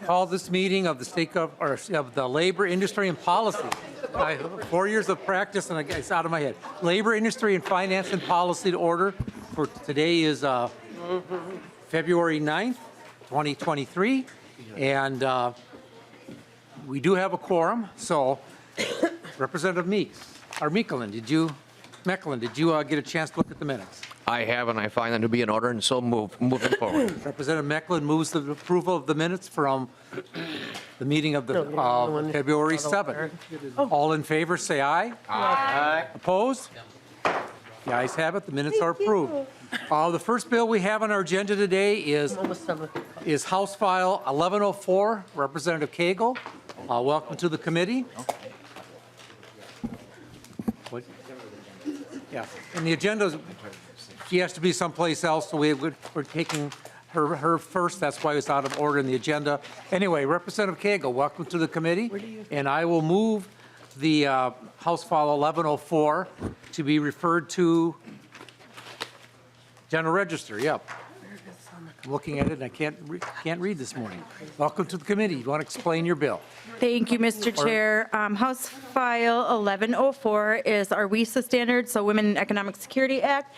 call this meeting of the of the Labor, Industry, and Policy. 4 years of practice, and it's out of my head. Labor, Industry, and Finance and Policy to order. For today is February 9th, 2023, and we do have a quorum. So, Representative Meckelin, did you get a chance to look at the minutes? I have, and I find them to be in order, and so moving forward. Representative Meckelin moves the approval of the minutes from the meeting of the February 7th. All in favor, say aye. Aye. Opposed? The ayes have it. The minutes are approved. The first bill we have on our agenda today is House File 1104. Representative Koegel, welcome to the committee. What? Yeah, and the agenda, she has to be someplace else, so we're taking her first. That's why it's out of order in the agenda. Anyway, Representative Koegel, welcome to the committee. And I will move the House File 1104 to be referred to General Register. Yep. I'm looking at it and I can't read this morning. Welcome to the committee. You want to explain your bill? Thank you, Mr. Chair. House File 1104 is our WISA standard, so Women in Economic Security Act.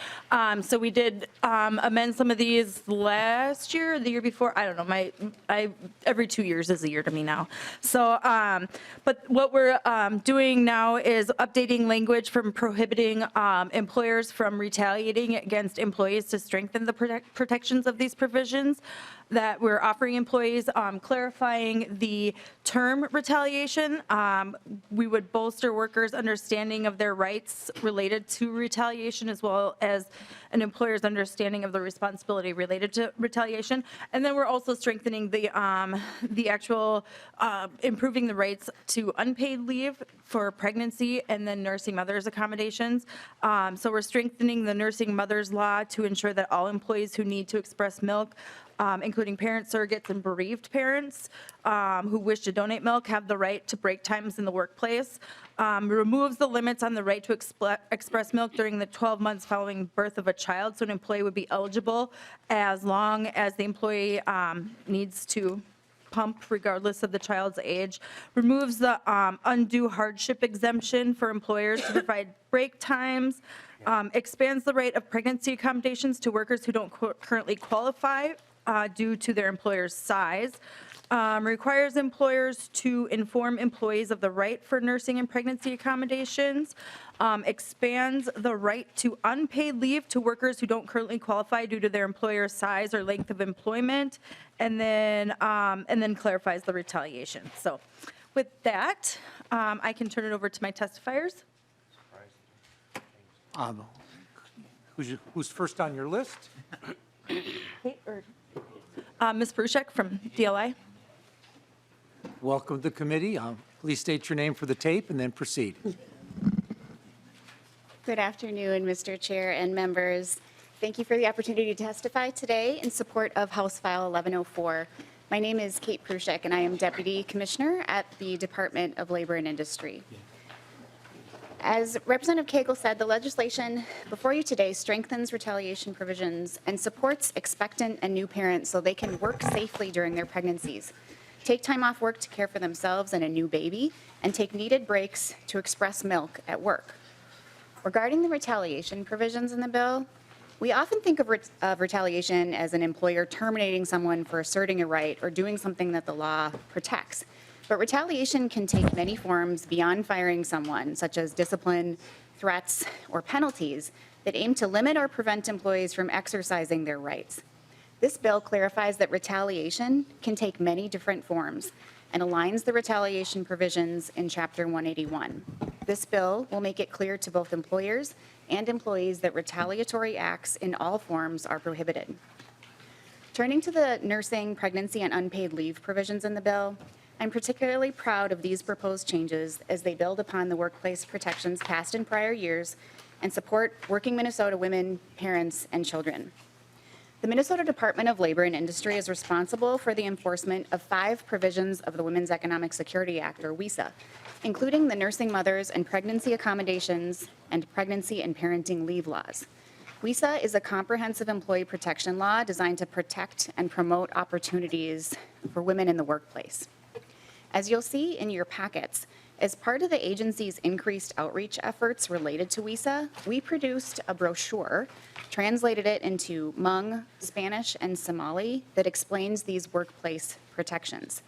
So we did amend some of these last year, or the year before. I don't know. Every 2 years is a year to me now. So, but what we're doing now is updating language from prohibiting employers from retaliating against employees to strengthen the protections of these provisions that we're offering employees, clarifying the term retaliation. We would bolster workers' understanding of their rights related to retaliation, as well as an employer's understanding of the responsibility related to retaliation. And then we're also strengthening the actual improving the rights to unpaid leave for pregnancy and then nursing mothers accommodations. So we're strengthening the nursing mothers law to ensure that all employees who need to express milk, including parents, surrogates, and bereaved parents who wish to donate milk, have the right to break times in the workplace. Removes the limits on the right to express milk during the 12 months following birth of a child, so an employee would be eligible as long as the employee needs to pump regardless of the child's age. Removes the undue hardship exemption for employers to provide break times. Expands the right of pregnancy accommodations to workers who don't currently qualify due to their employer's size. Requires employers to inform employees of the right for nursing and pregnancy accommodations. Expands the right to unpaid leave to workers who don't currently qualify due to their employer's size or length of employment, and then clarifies the retaliation. So with that, I can turn it over to my testifiers. Who's first on your list? Ms. Prushek from DLI. Welcome to the committee. Please state your name for the tape and then proceed. Good afternoon, Mr. Chair and members. Thank you for the opportunity to testify today in support of House File 1104. My name is Kate Prushek, and I am Deputy Commissioner at the Department of Labor and Industry. As Representative Koegel said, the legislation before you today strengthens retaliation provisions and supports expectant and new parents so they can work safely during their pregnancies, take time off work to care for themselves and a new baby, and take needed breaks to express milk at work. Regarding the retaliation provisions in the bill, we often think of retaliation as an employer terminating someone for asserting a right or doing something that the law protects. But retaliation can take many forms beyond firing someone, such as discipline, threats, or penalties that aim to limit or prevent employees from exercising their rights. This bill clarifies that retaliation can take many different forms and aligns the retaliation provisions in Chapter 181. This bill will make it clear to both employers and employees that retaliatory acts in all forms are prohibited. Turning to the nursing, pregnancy, and unpaid leave provisions in the bill, I'm particularly proud of these proposed changes as they build upon the workplace protections passed in prior years and support working Minnesota women, parents, and children. The Minnesota Department of Labor and Industry is responsible for the enforcement of 5 provisions of the Women's Economic Security Act, or WESA, including the nursing mothers and pregnancy accommodations and pregnancy and parenting leave laws. WISA is a comprehensive employee protection law designed to protect and promote opportunities for women in the workplace. As you'll see in your packets, as part of the agency's increased outreach efforts related to WISA, we produced a brochure, translated it into Hmong, Spanish, and Somali that explains these workplace protections.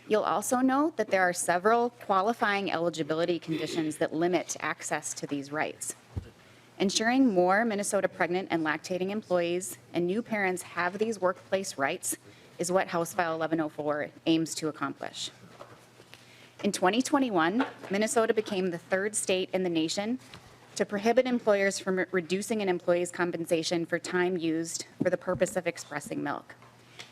You'll also note that there are several qualifying eligibility conditions that limit access to these rights. Ensuring more Minnesota pregnant and lactating employees and new parents have these workplace rights is what House File 1104 aims to accomplish. In 2021, Minnesota became the third state in the nation to prohibit employers from reducing an employee's compensation for time used for the purpose of expressing milk.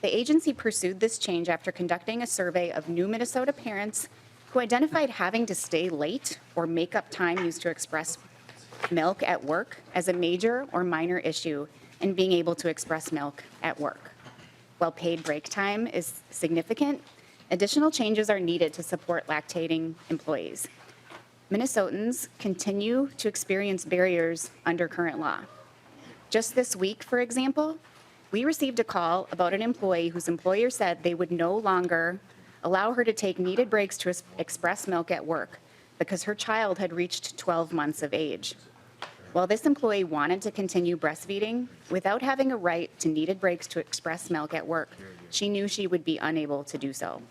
The agency pursued this change after conducting a survey of new Minnesota parents who identified having to stay late or make up time used to express milk at work as a major or minor issue in being able to express milk at work. While paid break time is significant, additional changes are needed to support lactating employees. Minnesotans continue to experience barriers under current law. Just this week, for example, we received a call about an employee whose employer said they would no longer allow her to take needed breaks to express milk at work because her child had reached 12 months of age. While this employee wanted to continue breastfeeding without having a right to needed breaks to express milk at work, she knew she would be unable to do so.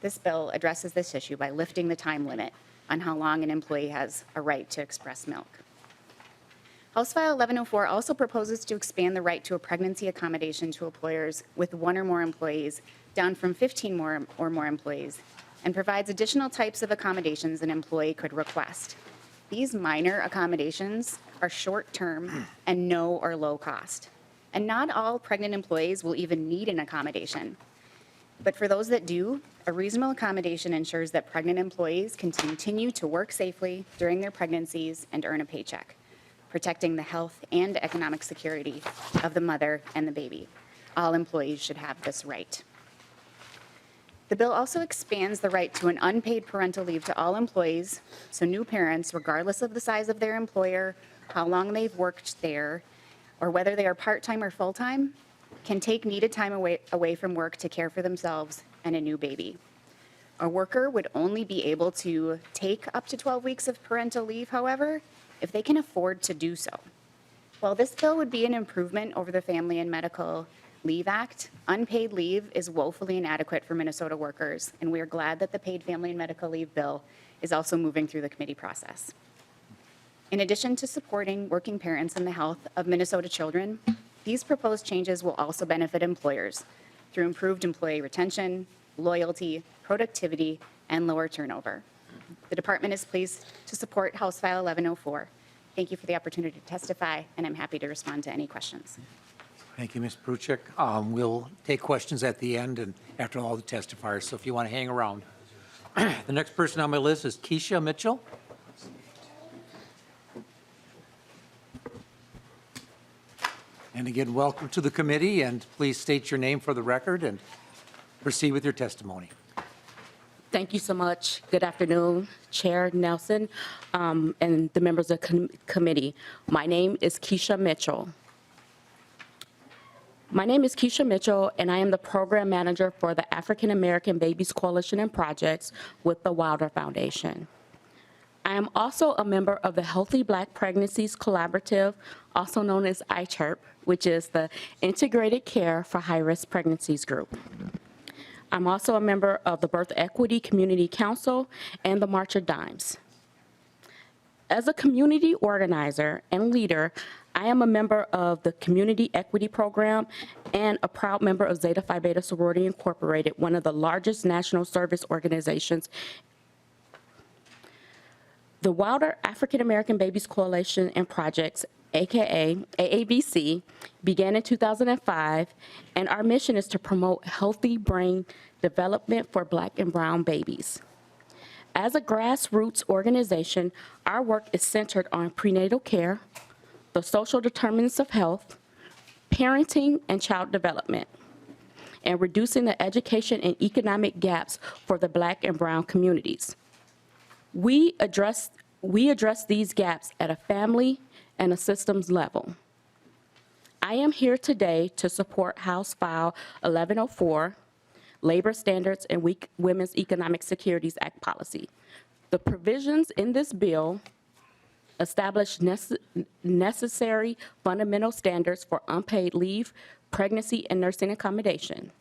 This bill addresses this issue by lifting the time limit on how long an employee has a right to express milk. House File 1104 also proposes to expand the right to a pregnancy accommodation to employers with one or more employees, down from 15 or more employees, and provides additional types of accommodations an employee could request. These minor accommodations are short-term and no or low cost. And not all pregnant employees will even need an accommodation. But for those that do, a reasonable accommodation ensures that pregnant employees can continue to work safely during their pregnancies and earn a paycheck, protecting the health and economic security of the mother and the baby. All employees should have this right. The bill also expands the right to an unpaid parental leave to all employees, so new parents, regardless of the size of their employer, how long they've worked there, or whether they are part-time or full-time, can take needed time away from work to care for themselves and a new baby. A worker would only be able to take up to 12 weeks of parental leave, however, if they can afford to do so. While this bill would be an improvement over the Family and Medical Leave Act, unpaid leave is woefully inadequate for Minnesota workers, and we are glad that the Paid Family and Medical Leave bill is also moving through the committee process. In addition to supporting working parents and the health of Minnesota children, these proposed changes will also benefit employers through improved employee retention, loyalty, productivity, and lower turnover. The department is pleased to support House File 1104. Thank you for the opportunity to testify, and I'm happy to respond to any questions. Thank you, Ms. Pruchik. We'll take questions at the end and after all the testifiers, so if you want to hang around. The next person on my list is Keisha Mitchell. And again, welcome to the committee, and please state your name for the record and proceed with your testimony. Thank you so much. Good afternoon, Chair Nelson, and the members of the committee. My name is Keisha Mitchell. And I am the program manager for the African American Babies Coalition and Projects with the Wilder Foundation. I am also a member of the Healthy Black Pregnancies Collaborative, also known as ICHIRP, which is the Integrated Care for High-Risk Pregnancies group. I'm also a member of the Birth Equity Community Council and the March of Dimes. As a community organizer and leader, I am a member of the Community Equity Program and a proud member of Zeta Phi Beta Sorority Incorporated, one of the largest national service organizations. The Wilder African American Babies Coalition and Projects, aka AABC, began in 2005, and our mission is to promote healthy brain development for Black and brown babies. As a grassroots organization, our work is centered on prenatal care, the social determinants of health, parenting and child development, and reducing the education and economic gaps for the Black and brown communities. We address these gaps at a family and a systems level. I am here today to support House File 1104, Labor Standards and Women's Economic Securities Act policy. The provisions in this bill establish necessary fundamental standards for unpaid leave, pregnancy, and nursing accommodation.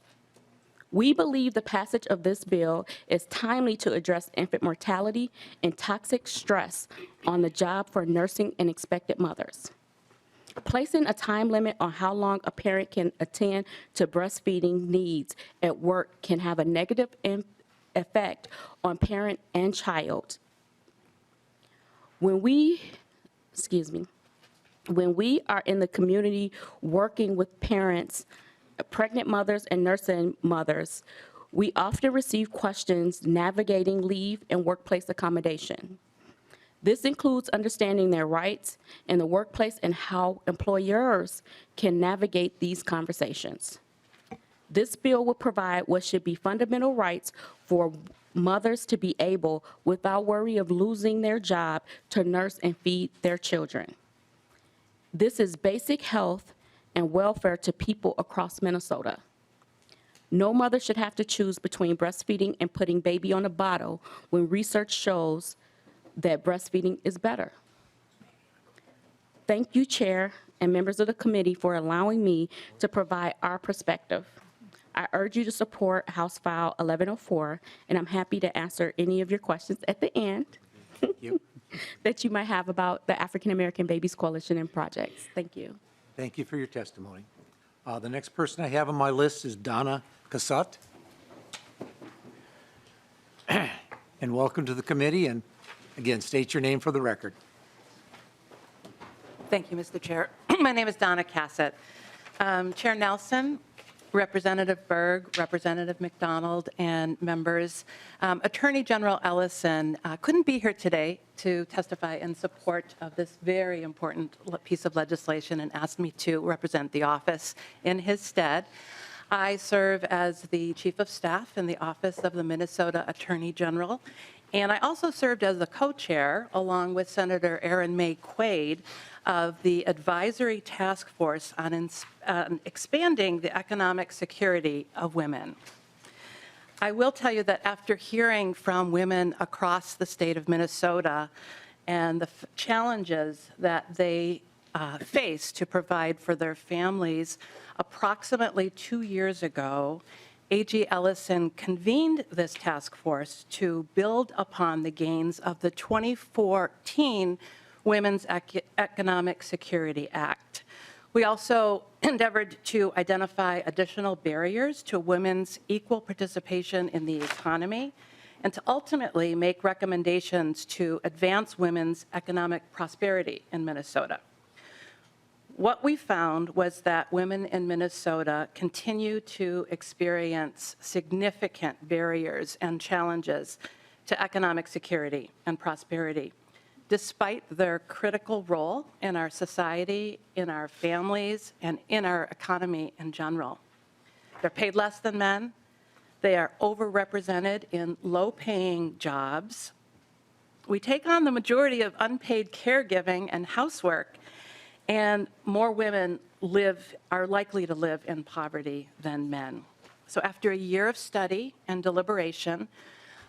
We believe the passage of this bill is timely to address infant mortality and toxic stress on the job for nursing and expectant mothers. Placing a time limit on how long a parent can attend to breastfeeding needs at work can have a negative effect on parent and child. When we are in the community working with parents, pregnant mothers and nursing mothers, we often receive questions navigating leave and workplace accommodation. This includes understanding their rights in the workplace and how employers can navigate these conversations. This bill will provide what should be fundamental rights for mothers to be able, without worry of losing their job, to nurse and feed their children. This is basic health and welfare to people across Minnesota. No mother should have to choose between breastfeeding and putting baby on a bottle when research shows that breastfeeding is better. Thank you, Chair and members of the committee, for allowing me to provide our perspective. I urge you to support House File 1104, and I'm happy to answer any of your questions at the end that you might have about the African American Babies Coalition and projects. Thank you. Thank you for your testimony. The next person I have on my list is Donna Cassatt. And welcome to the committee, and again, state your name for the record. Thank you, Mr. Chair. My name is Donna Cassatt. Chair Nelson, Representative Berg, Representative McDonald, and members, Attorney General Ellison couldn't be here today to testify in support of this very important piece of legislation and asked me to represent the office in his stead. I serve as the Chief of Staff in the Office of the Minnesota Attorney General, and I also served as the co-chair, along with Senator Erin May Quaid, of the Advisory Task Force on expanding the economic security of women. I will tell you that after hearing from women across the state of Minnesota and the challenges that they face to provide for their families, approximately 2 years ago, A.G. Ellison convened this task force to build upon the gains of the 2014 Women's Economic Security Act. We also endeavored to identify additional barriers to women's equal participation in the economy and to ultimately make recommendations to advance women's economic prosperity in Minnesota. What we found was that women in Minnesota continue to experience significant barriers and challenges to economic security and prosperity, despite their critical role in our society, in our families, and in our economy in general. They're paid less than men. They are overrepresented in low-paying jobs. We take on the majority of unpaid caregiving and housework, and more women are likely to live in poverty than men. So after a year of study and deliberation,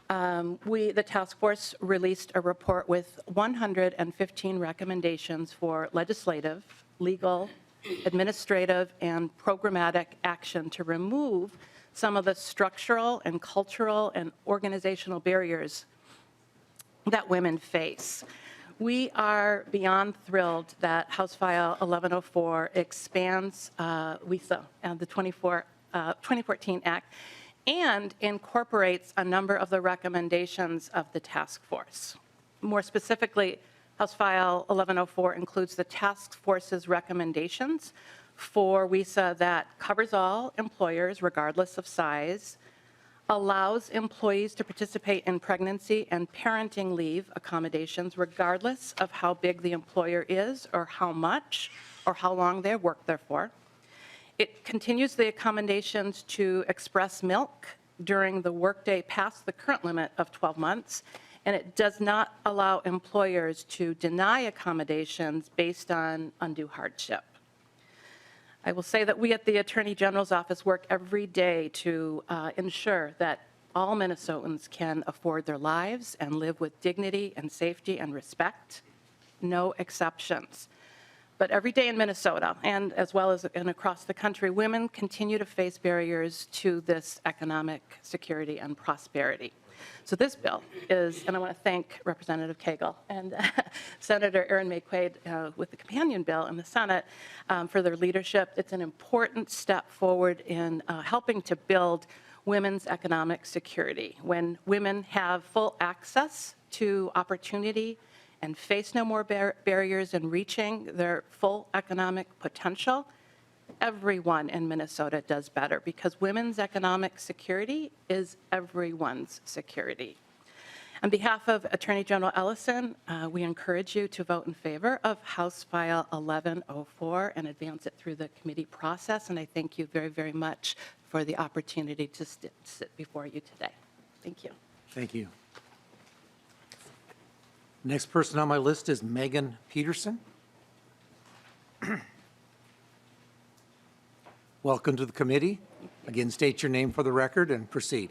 the task force released a report with 115 recommendations for legislative, legal, administrative, and programmatic action to remove some of the structural and cultural and organizational barriers that women face. We are beyond thrilled that House File 1104 expands WISA and the 2014 Act and incorporates a number of the recommendations of the task force. More specifically, House File 1104 includes the task force's recommendations for WISA that covers all employers regardless of size, allows employees to participate in pregnancy and parenting leave accommodations regardless of how big the employer is or how much or how long they work there for. It continues the accommodations to express milk during the workday past the current limit of 12 months, and it does not allow employers to deny accommodations based on undue hardship. I will say that we at the Attorney General's office work every day to ensure that all Minnesotans can afford their lives and live with dignity and safety and respect. No exceptions. But every day in Minnesota, and as well as and across the country, women continue to face barriers to this economic security and prosperity. So this bill is, and I want to thank Representative Koegel and Senator Erin May Quaid with the companion bill in the Senate for their leadership. It's an important step forward in helping to build women's economic security. When women have full access to opportunity and face no more barriers in reaching their full economic potential, everyone in Minnesota does better because women's economic security is everyone's security. On behalf of Attorney General Ellison, we encourage you to vote in favor of House File 1104 and advance it through the committee process. And I thank you very, very much for the opportunity to sit before you today. Thank you. Thank you. Next person on my list is Megan Peterson. Welcome to the committee. Again, state your name for the record and proceed.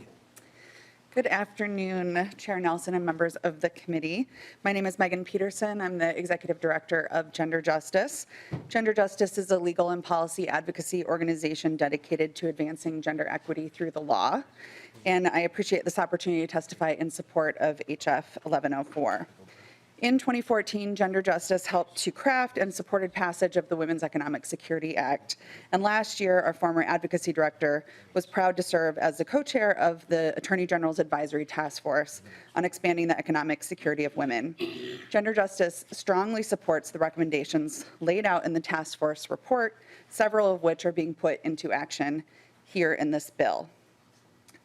Good afternoon, Chair Nelson and members of the committee. My name is Megan Peterson. I'm the Executive Director of Gender Justice. Gender Justice is a legal and policy advocacy organization dedicated to advancing gender equity through the law. And I appreciate this opportunity to testify in support of HF 1104. In 2014, Gender Justice helped to craft and supported passage of the Women's Economic Security Act. And last year, our former advocacy director was proud to serve as the co-chair of the Attorney General's Advisory Task Force on expanding the economic security of women. Gender Justice strongly supports the recommendations laid out in the task force report, several of which are being put into action here in this bill.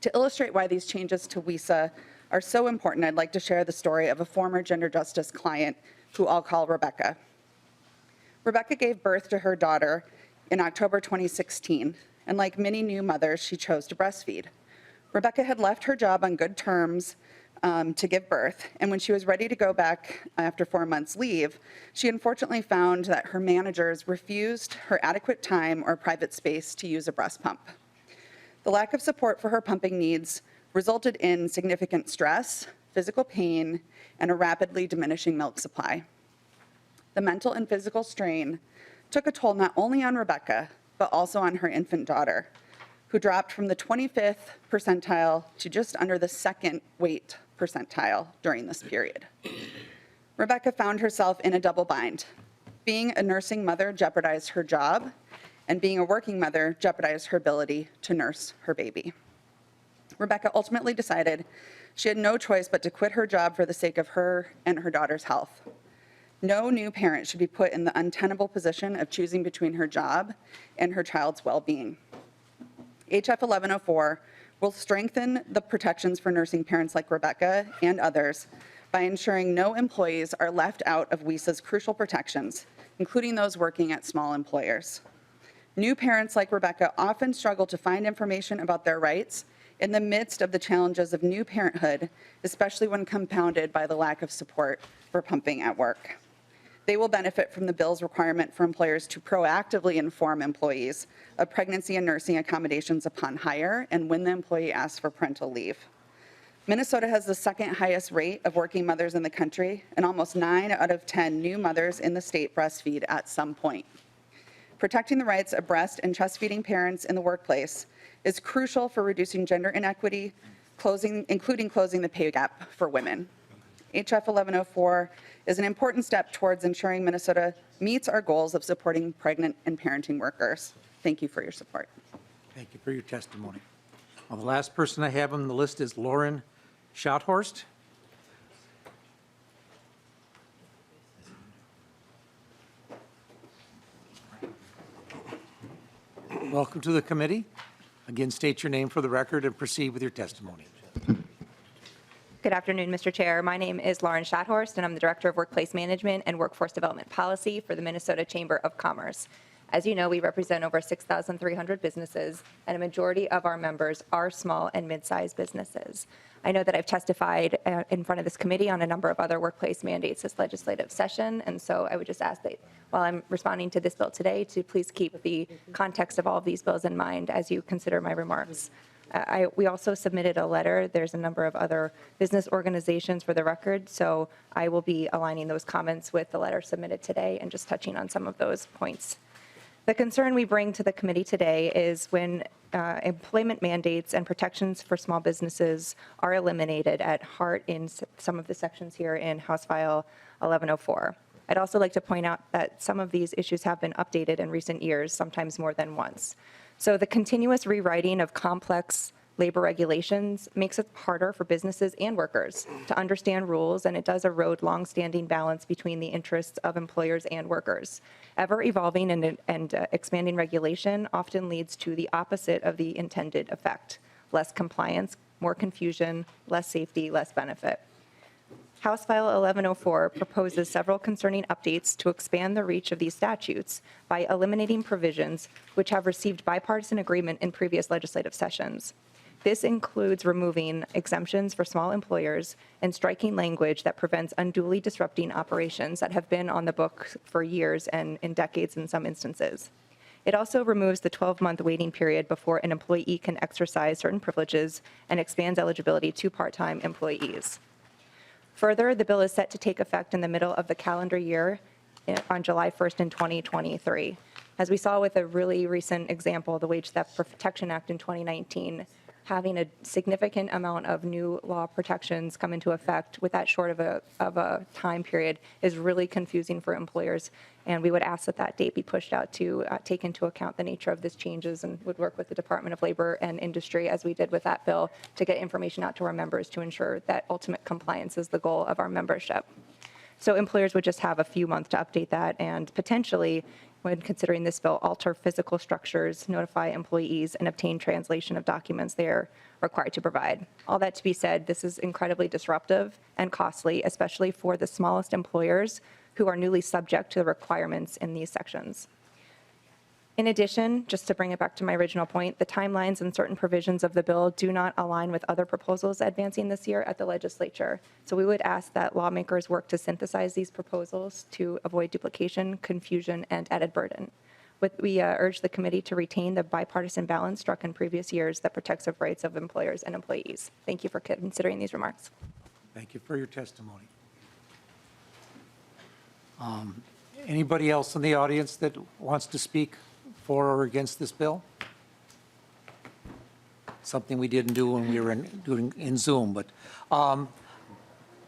To illustrate why these changes to WISA are so important, I'd like to share the story of a former Gender Justice client who I'll call Rebecca. Rebecca gave birth to her daughter in October 2016, and like many new mothers, she chose to breastfeed. Rebecca had left her job on good terms to give birth, and when she was ready to go back after 4 months leave, she unfortunately found that her managers refused her adequate time or private space to use a breast pump. The lack of support for her pumping needs resulted in significant stress, physical pain, and a rapidly diminishing milk supply. The mental and physical strain took a toll not only on Rebecca, but also on her infant daughter, who dropped from the 25th percentile to just under the second weight percentile during this period. Rebecca found herself in a double bind. Being a nursing mother jeopardized her job, and being a working mother jeopardized her ability to nurse her baby. Rebecca ultimately decided she had no choice but to quit her job for the sake of her and her daughter's health. No new parent should be put in the untenable position of choosing between her job and her child's well-being. HF 1104 will strengthen the protections for nursing parents like Rebecca and others by ensuring no employees are left out of WISA's crucial protections, including those working at small employers. New parents like Rebecca often struggle to find information about their rights in the midst of the challenges of new parenthood, especially when compounded by the lack of support for pumping at work. They will benefit from the bill's requirement for employers to proactively inform employees of pregnancy and nursing accommodations upon hire and when the employee asks for parental leave. Minnesota has the second highest rate of working mothers in the country, and almost 9 out of 10 new mothers in the state breastfeed at some point. Protecting the rights of breast and chest feeding parents in the workplace is crucial for reducing gender inequity, including closing the pay gap for women. HF 1104 is an important step towards ensuring Minnesota meets our goals of supporting pregnant and parenting workers. Thank you for your support. Thank you for your testimony. Well, the last person I have on the list is Lauren Schauthorst. Welcome to the committee. Again, state your name for the record and proceed with your testimony. Good afternoon, Mr. Chair. My name is Lauren Schauthorst, and I'm the Director of Workplace Management and Workforce Development Policy for the Minnesota Chamber of Commerce. As you know, we represent over 6,300 businesses, and a majority of our members are small and mid-sized businesses. I know that I've testified in front of this committee on a number of other workplace mandates this legislative session, and so I would just ask that while I'm responding to this bill today, to please keep the context of all of these bills in mind as you consider my remarks. We also submitted a letter. There's a number of other business organizations for the record, so I will be aligning those comments with the letter submitted today and just touching on some of those points. The concern we bring to the committee today is when employment mandates and protections for small businesses are eliminated at heart in some of the sections here in House File 1104. I'd also like to point out that some of these issues have been updated in recent years, sometimes more than once. So the continuous rewriting of complex labor regulations makes it harder for businesses and workers to understand rules, and it does erode longstanding balance between the interests of employers and workers. Ever-evolving and expanding regulation often leads to the opposite of the intended effect: less compliance, more confusion, less safety, less benefit. House File 1104 proposes several concerning updates to expand the reach of these statutes by eliminating provisions which have received bipartisan agreement in previous legislative sessions. This includes removing exemptions for small employers and striking language that prevents unduly disrupting operations that have been on the book for years and in decades in some instances. It also removes the 12-month waiting period before an employee can exercise certain privileges and expands eligibility to part-time employees. Further, the bill is set to take effect in the middle of the calendar year on July 1st in 2023. As we saw with a really recent example, the Wage Theft Protection Act in 2019, having a significant amount of new law protections come into effect with that short of a time period is really confusing for employers, and we would ask that that date be pushed out to take into account the nature of these changes, and would work with the Department of Labor and Industry, as we did with that bill, to get information out to our members to ensure that ultimate compliance is the goal of our membership. So employers would just have a few months to update that, and potentially, when considering this bill, alter physical structures, notify employees, and obtain translation of documents they are required to provide. All that to be said, this is incredibly disruptive and costly, especially for the smallest employers who are newly subject to the requirements in these sections. In addition, just to bring it back to my original point, the timelines and certain provisions of the bill do not align with other proposals advancing this year at the legislature. So we would ask that lawmakers work to synthesize these proposals to avoid duplication, confusion, and added burden. We urge the committee to retain the bipartisan balance struck in previous years that protects the rights of employers and employees. Thank you for considering these remarks. Thank you for your testimony. Anybody else in the audience that wants to speak for or against this bill? Something we didn't do when we were doing in Zoom, but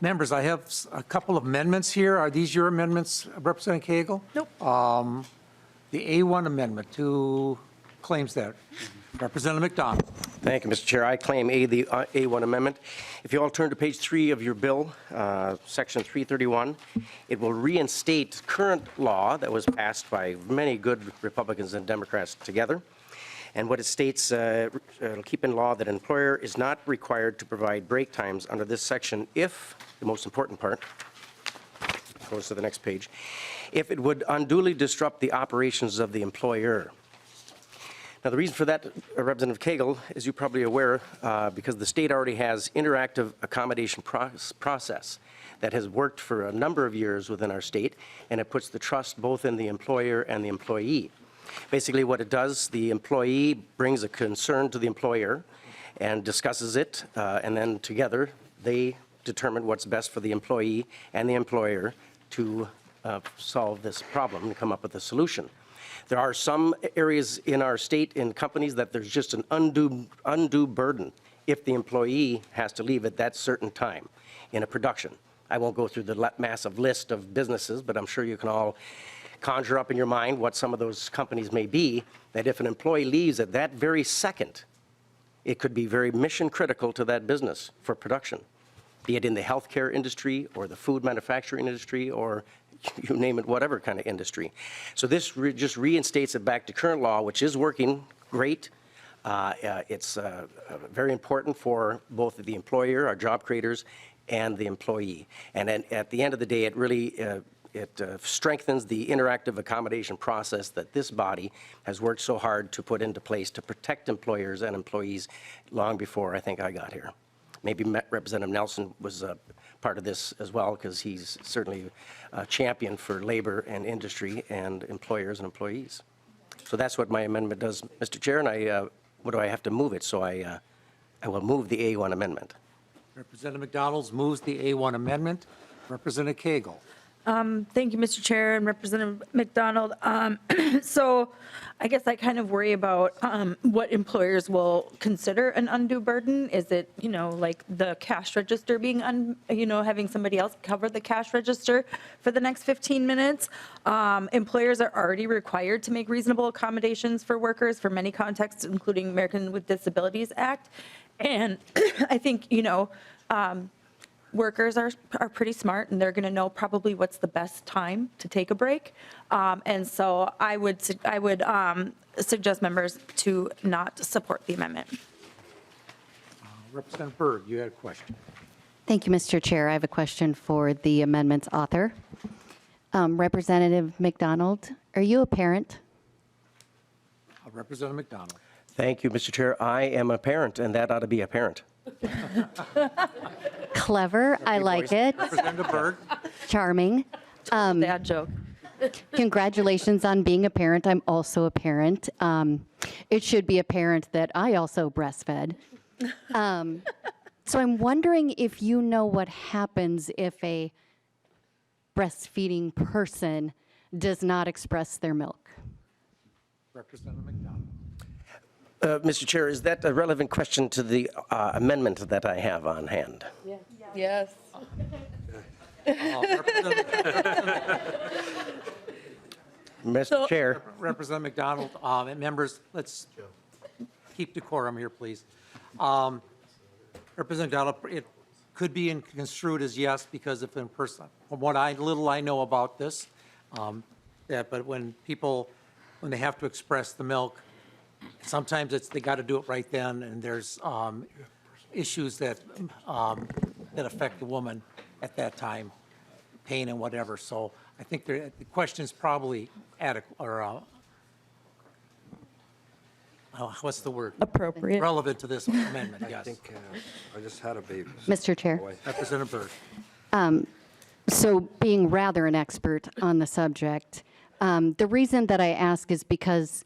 members, I have a couple of amendments here. Are these your amendments, Representative Koegel? Nope. The A1 amendment, who claims that? Representative McDonald. Thank you, Mr. Chair. I claim the A1 amendment. If you all turn to page 3 of your bill, section 331, it will reinstate current law that was passed by many good Republicans and Democrats together. And what it states, it'll keep in law that an employer is not required to provide break times under this section if, the most important part, goes to the next page, if it would unduly disrupt the operations of the employer. Now, the reason for that, Representative Koegel, is you're probably aware, because the state already has interactive accommodation process that has worked for a number of years within our state, and it puts the trust both in the employer and the employee. Basically, what it does, the employee brings a concern to the employer and discusses it, and then together they determine what's best for the employee and the employer to solve this problem and come up with a solution. There are some areas in our state in companies that there's just an undue burden if the employee has to leave at that certain time in a production. I won't go through the massive list of businesses, but I'm sure you can all conjure up in your mind what some of those companies may be, that if an employee leaves at that very second, it could be very mission critical to that business for production, be it in the healthcare industry or the food manufacturing industry or you name it, whatever kind of industry. So this just reinstates it back to current law, which is working great. It's very important for both the employer, our job creators, and the employee. And at the end of the day, it really it strengthens the interactive accommodation process that this body has worked so hard to put into place to protect employers and employees long before I think I got here. Maybe Representative Nelson was part of this as well, because he's certainly a champion for labor and industry and employers and employees. So that's what my amendment does, Mr. Chair, and what do I have to move it? So I will move the A1 amendment. Representative McDonald moves the A1 amendment. Representative Koegel. Thank you, Mr. Chair and Representative McDonald. So I guess I kind of worry about what employers will consider an undue burden. Is it, like the cash register being, having somebody else cover the cash register for the next 15 minutes? Employers are already required to make reasonable accommodations for workers for many contexts, including American with Disabilities Act. And I think, workers are pretty smart, and they're going to know probably what's the best time to take a break. And so I would suggest members to not support the amendment. Representative Berg, you had a question. Thank you, Mr. Chair. I have a question for the amendment's author. Representative McDonald, are you a parent? Representative McDonald. Thank you, Mr. Chair. I am a parent, and that ought to be apparent. Clever. I like it. Representative Berg. Charming. Bad joke. Congratulations on being a parent. I'm also a parent. It should be apparent that I also breastfed. So I'm wondering if you know what happens if a breastfeeding person does not express their milk. Representative McDonald. Mr. Chair, is that a relevant question to the amendment that I have on hand? Yes. Mr. Chair. Representative McDonald, and members, let's keep decorum here, please. Representative McDonald, it could be construed as yes, because if in person, from what little I know about this, but when they have to express the milk, sometimes they got to do it right then, and there's issues that affect the woman at that time, pain and whatever. So I think the question is probably adequate, or what's the word? Appropriate. Relevant to this amendment, yes. I just had a baby. Mr. Chair. Representative Berg. So being rather an expert on the subject, the reason that I ask is because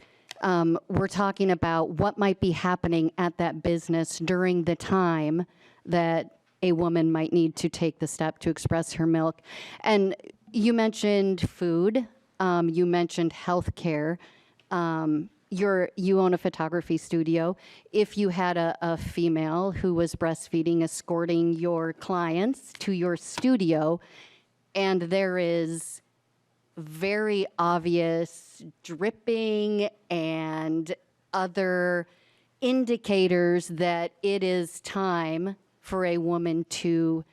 we're talking about what might be happening at that business during the time that a woman might need to take the step to express her milk. And you mentioned food, you mentioned healthcare. You own a photography studio. If you had a female who was breastfeeding, escorting your clients to your studio, and there is very obvious dripping and other indicators that it is time for a woman to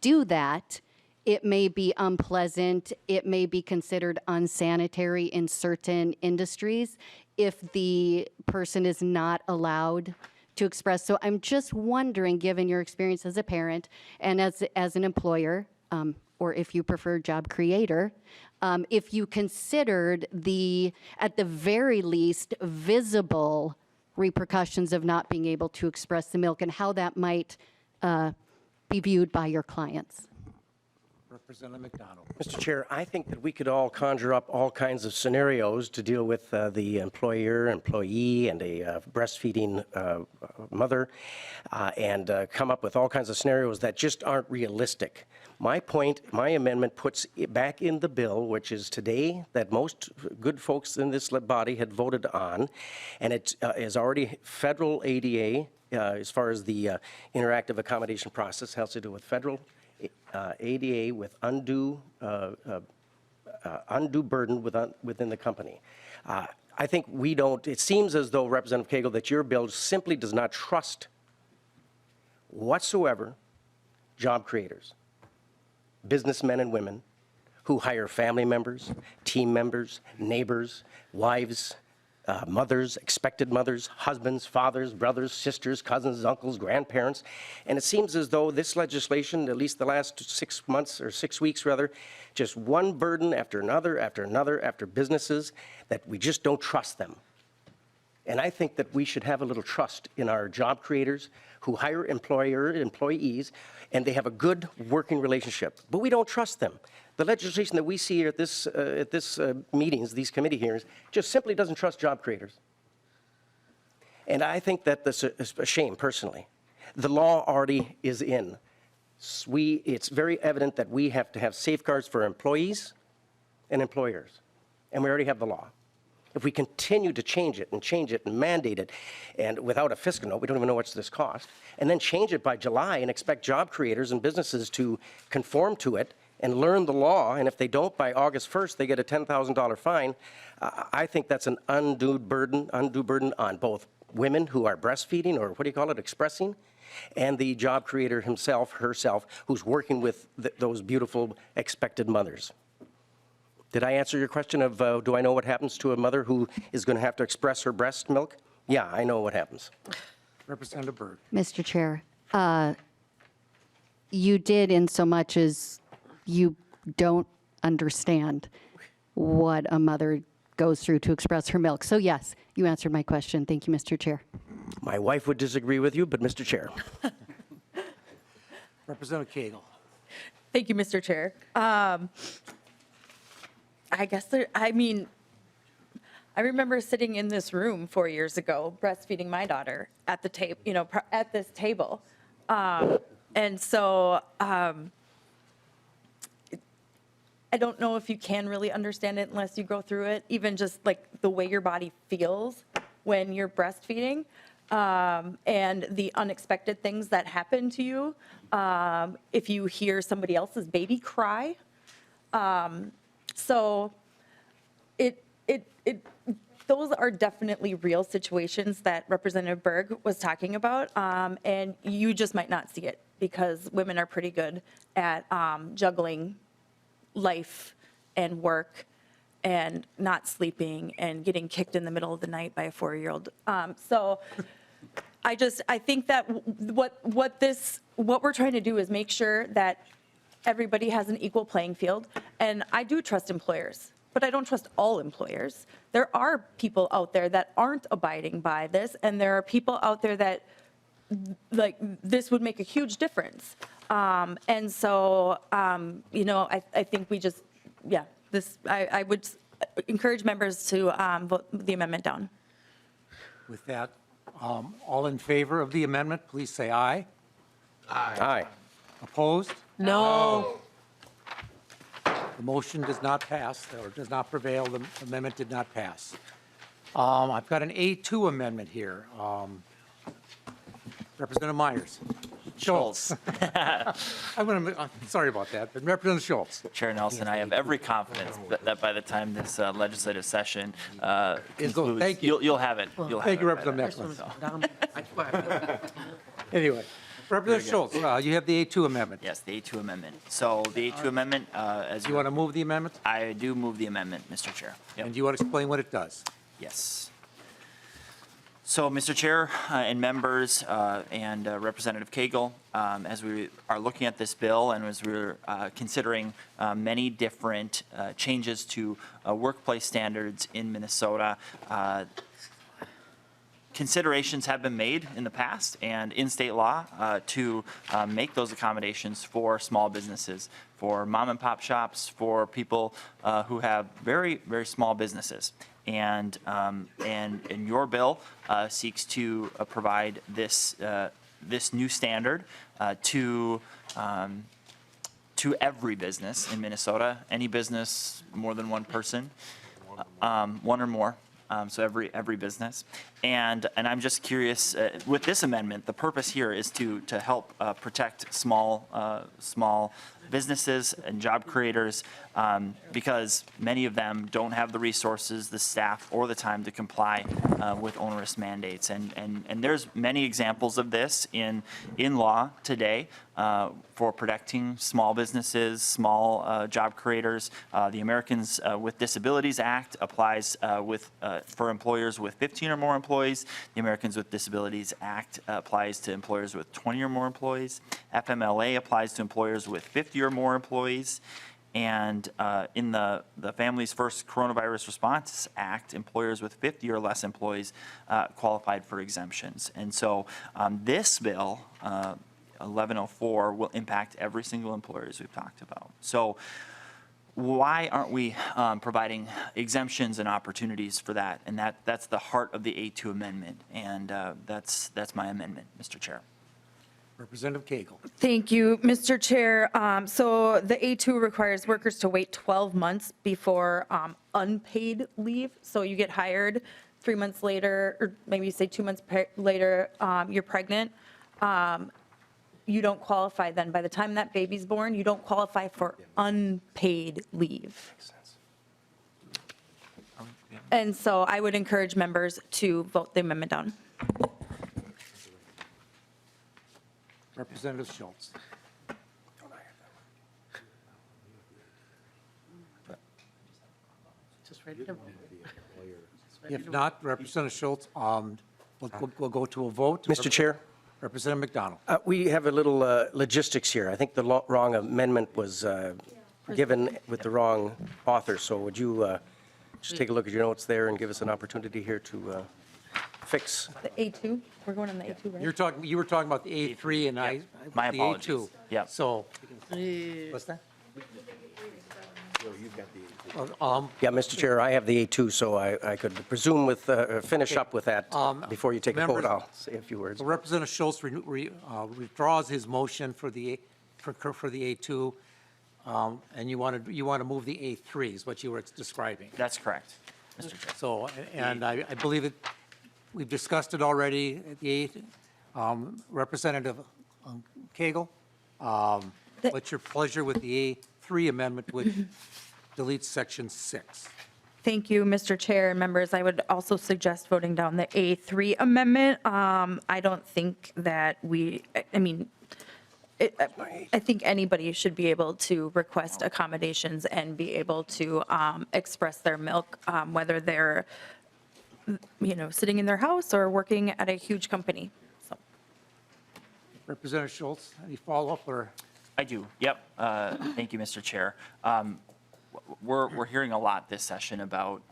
do that, it may be unpleasant, it may be considered unsanitary in certain industries if the person is not allowed to express. So I'm just wondering, given your experience as a parent and as an employer, or if you prefer job creator, if you considered at the very least, visible repercussions of not being able to express the milk and how that might be viewed by your clients. Representative McDonald. Mr. Chair, I think that we could all conjure up all kinds of scenarios to deal with the employer, employee, and a breastfeeding mother, and come up with all kinds of scenarios that just aren't realistic. My point, my amendment puts it back in the bill, which is today, that most good folks in this body had voted on, and it is already federal ADA as far as the interactive accommodation process has to do with federal ADA with undue burden within the company. I think we don't, it seems as though, Representative Koegel, that your bill simply does not trust whatsoever job creators, businessmen and women who hire family members, team members, neighbors, wives, mothers, expected mothers, husbands, fathers, brothers, sisters, cousins, uncles, grandparents. And it seems as though this legislation, at least the last 6 months or 6 weeks rather, just one burden after another, after businesses that we just don't trust them. And I think that we should have a little trust in our job creators who hire employees, and they have a good working relationship. But we don't trust them. The legislation that we see at this meetings, these committee hearings, just simply doesn't trust job creators. And I think that this is a shame, personally. The law already is in. It's very evident that we have to have safeguards for employees and employers, and we already have the law. If we continue to change it and mandate it, and without a fiscal note, we don't even know what's this cost, and then change it by July and expect job creators and businesses to conform to it and learn the law, and if they don't by August 1st, they get a $10,000 fine, I think that's an undue burden on both women who are breastfeeding, or what do you call it, expressing, and the job creator himself, herself, who's working with those beautiful expected mothers. Did I answer your question of do I know what happens to a mother who is going to have to express her breast milk? Yeah, I know what happens. Representative Berg. Mr. Chair, you did in so much as you don't understand what a mother goes through to express her milk. So yes, you answered my question. Thank you, Mr. Chair. My wife would disagree with you, but Mr. Chair. Representative Koegel. Thank you, Mr. Chair. I guess I remember sitting in this room 4 years ago, breastfeeding my daughter at the table, at this table. And so I don't know if you can really understand it unless you go through it, even just like the way your body feels when you're breastfeeding, and the unexpected things that happen to you. If you hear somebody else's baby cry. So those are definitely real situations that Representative Berg was talking about, and you just might not see it because women are pretty good at juggling life and work and not sleeping and getting kicked in the middle of the night by a 4-year-old. So I think that what we're trying to do is make sure that everybody has an equal playing field. And I do trust employers, but I don't trust all employers. There are people out there that aren't abiding by this, and there are people out there that, like, this would make a huge difference. And so, I think we just, I would encourage members to vote the amendment down. With that, all in favor of the amendment, please say aye. Aye. Opposed? No. The motion does not pass, or does not prevail. The amendment did not pass. I've got an A2 amendment here. Representative Myers. Schultz. I'm sorry about that, but Representative Schultz. Chair Nelson, I have every confidence that by the time this legislative session concludes, thank you. you'll have it. Thank you, Representative Mecklen. Anyway, Representative Schultz, you have the A2 amendment. Yes, the A2 amendment. So the A2 amendment, as Do you want to move the amendment? I do move the amendment, Mr. Chair. Yep. And do you want to explain what it does? Yes. So, Mr. Chair and members and Representative Koegel, as we are looking at this bill and as we're considering many different changes to workplace standards in Minnesota, considerations have been made in the past and in state law to make those accommodations for small businesses, for mom and pop shops, for people who have very, very small businesses. And your bill seeks to provide this this new standard to every business in Minnesota, any business more than one person, one or more. So every business, and I'm just curious with this amendment. The purpose here is to help protect small businesses and job creators because many of them don't have the resources, the staff, or the time to comply with onerous mandates. And there's many examples of this in law today for protecting small businesses, small job creators. The Americans with Disabilities Act applies for employers with 15 or more employees. The Americans with Disabilities Act applies to employers with 20 or more employees. FMLA applies to employers with 50 or more employees. And in the Families First Coronavirus Response Act, employers with 50 or less employees qualified for exemptions. And so this bill, 1104, will impact every single employer, as we've talked about. So why aren't we providing exemptions and opportunities for that? And that's the heart of the A2 amendment. And that's my amendment, Mr. Chair. Representative Koegel. Thank you, Mr. Chair. So the A2 requires workers to wait 12 months before unpaid leave. So you get hired 3 months later, or maybe you say 2 months later, you're pregnant. You don't qualify then. By the time that baby's born, you don't qualify for unpaid leave. And so I would encourage members to vote the amendment down. Representative Schultz. If not, Representative Schultz, we'll go to a vote. Mr. Chair? Representative McDonald. We have a little logistics here. I think the wrong amendment was given with the wrong author, so would you just take a look at your notes there and give us an opportunity here to fix? The A2, we're going on the A2, right? You were talking about the A3 and I. My the apologies. A2. Yep. So, what's that? Yeah, Mr. Chair, I have the A2, so I could presume with, finish up with that before you take a vote. members- I'll say a few words. So Representative Schultz withdraws his motion for the A2, and you want to move the A3 is what you were describing. That's correct, Mr. Chair. So, and I believe it, we've discussed it already at the 8th. Representative Koegel, what's your pleasure with the A3 amendment, which deletes section 6? Thank you, Mr. Chair and members. I would also suggest voting down the A3 amendment. I don't think that I think anybody should be able to request accommodations and be able to express their milk, whether they're, sitting in their house or working at a huge company. So. Representative Schultz, any follow-up or? I do, yep. Thank you, Mr. Chair. We're hearing a lot this session about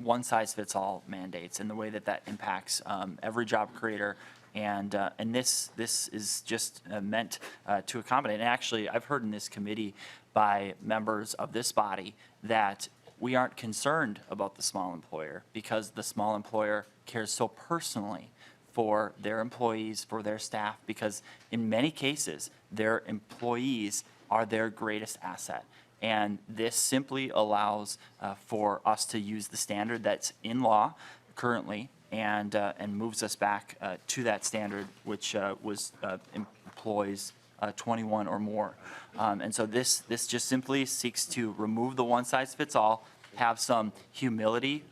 one-size-fits-all mandates and the way that impacts every job creator. And this is just meant to accommodate. And actually, I've heard in this committee by members of this body that we aren't concerned about the small employer because the small employer cares so personally for their employees, for their staff, because in many cases, their employees are their greatest asset. And this simply allows for us to use the standard that's in law currently and moves us back to that standard, which was employs 21 or more. And so this just simply seeks to remove the one-size-fits-all, have some humility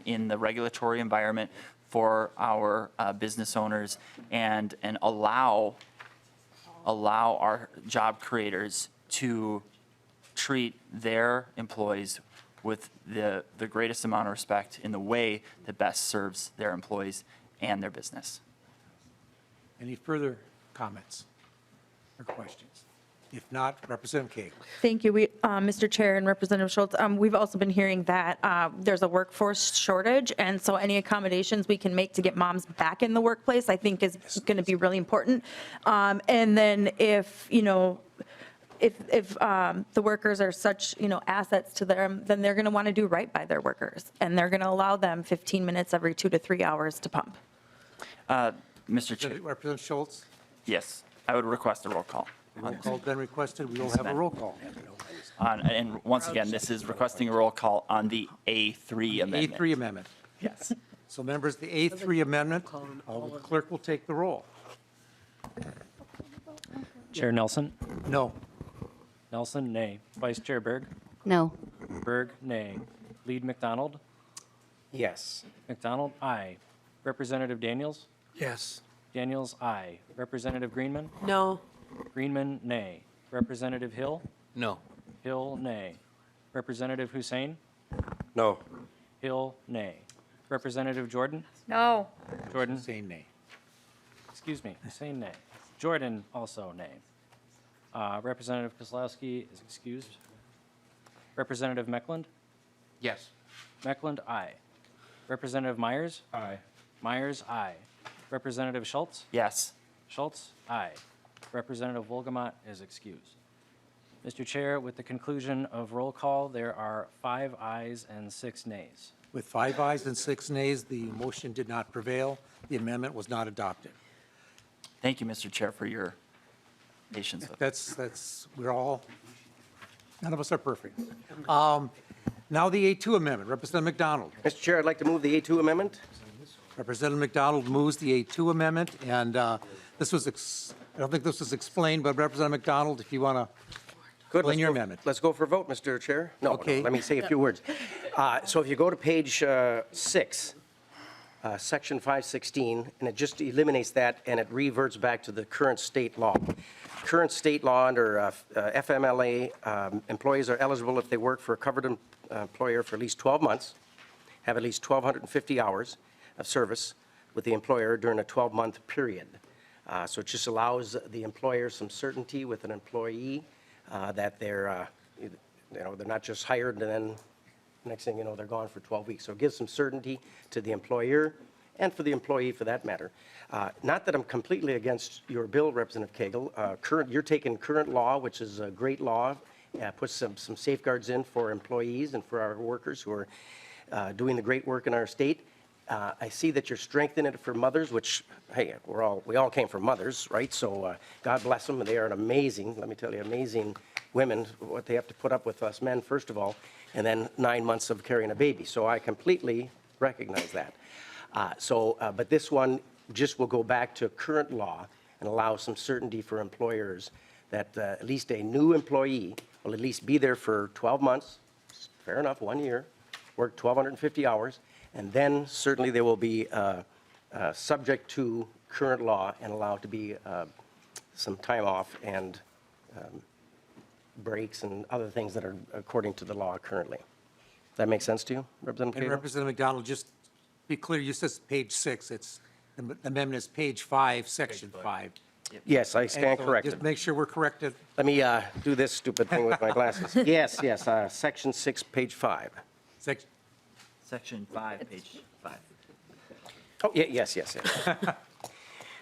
in the regulatory environment for our business owners, and allow our job creators to treat their employees with the greatest amount of respect in the way that best serves their employees and their business. Any further comments or questions? If not, Representative Koegel. Thank you, Mr. Chair and Representative Schultz. We've also been hearing that there's a workforce shortage, and so any accommodations we can make to get moms back in the workplace, I think is going to be really important. And then if the workers are such, assets to them, then they're going to want to do right by their workers, and they're going to allow them 15 minutes every 2 to 3 hours to pump. Mr. Chair, Representative Schultz, yes, I would request a roll call. roll call been requested. We will have a roll call. And once again, this is requesting a roll call on the A3 amendment. A3 amendment. Yes. So members, the A3 amendment, the clerk will take the roll. Chair Nelson, No. Nelson, nay. Vice Chair Berg? No. Berg, nay. Lead McDonald? Yes. McDonald, aye. Representative Daniels? Yes. Daniels, aye. Representative Greenman? No. Greenman, nay. Representative Hill? No. Hill, nay. Representative Hussein? No. Hill, nay. Representative Jordan? No. Jordan, Say nay. excuse me, Hussein, nay. Jordan, also nay. Representative Kozlowski is excused. Representative Meckland? Yes. Meckland, aye. Representative Myers? Aye. Myers, aye. Representative Schultz? Yes. Schultz, aye. Representative Wolgamott is excused. Mr. Chair, with the conclusion of roll call, there are 5 ayes and 6 nays. With 5 ayes and 6 nays, the motion did not prevail. The amendment was not adopted. Thank you, Mr. Chair, for your patience with We're all, none of us are perfect. Now the A2 amendment, Representative McDonald. Mr. Chair, I'd like to move the A2 amendment. Representative McDonald moves the A2 amendment, and this was, I don't think this was explained, but Representative McDonald, if you want to Good. explain let's your go- amendment. Let's go for a vote, Mr. Chair. No, Okay. let me say a few words. So if you go to page 6, section 516, and it just eliminates that, and it reverts back to the current state law. Current state law under FMLA, employees are eligible if they work for a covered employer for at least 12 months, have at least 1,250 hours of service with the employer during a 12-month period. So it just allows the employer some certainty with an employee that they're not just hired and then next thing you know, they're gone for 12 weeks. So it gives some certainty to the employer and for the employee for that matter. Not that I'm completely against your bill, Representative Koegel. You're taking current law, which is a great law, puts some safeguards in for employees and for our workers who are doing the great work in our state. I see that you're strengthening it for mothers, which, hey, we all came from mothers, right? So God bless them. They are an amazing, let me tell you, amazing women, what they have to put up with us men, first of all, and then 9 months of carrying a baby. So I completely recognize that. But this one just will go back to current law and allow some certainty for employers that at least a new employee will at least be there for 12 months, fair enough, 1 year, work 1,250 hours, and then certainly they will be subject to current law and allowed to be some time off and breaks and other things that are according to the law currently. That make sense to you, Representative And Koegel? Representative McDonald, just be clear, you said page 6, the amendment is page 5, section 5. Yes, I stand And so corrected. Just make sure we're corrected. Let me do this stupid thing with my glasses. Yes, section 6, page 5. Section 5, page 5. Oh, yes.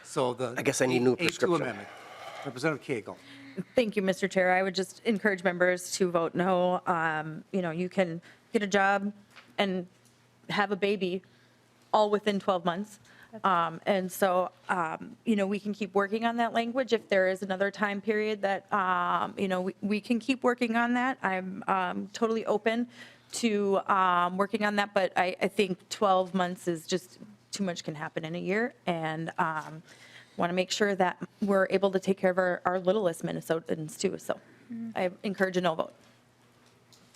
So the. I guess I need new A2 prescription. amendment. Representative Koegel. Thank you, Mr. Chair. I would just encourage members to vote no. You can get a job and have a baby all within 12 months. And so, we can keep working on that language. If there is another time period that, we can keep working on that. I'm totally open to working on that, but I think 12 months is just too much can happen in a year. And want to make sure that we're able to take care of our littlest Minnesotans too. So I encourage a no vote.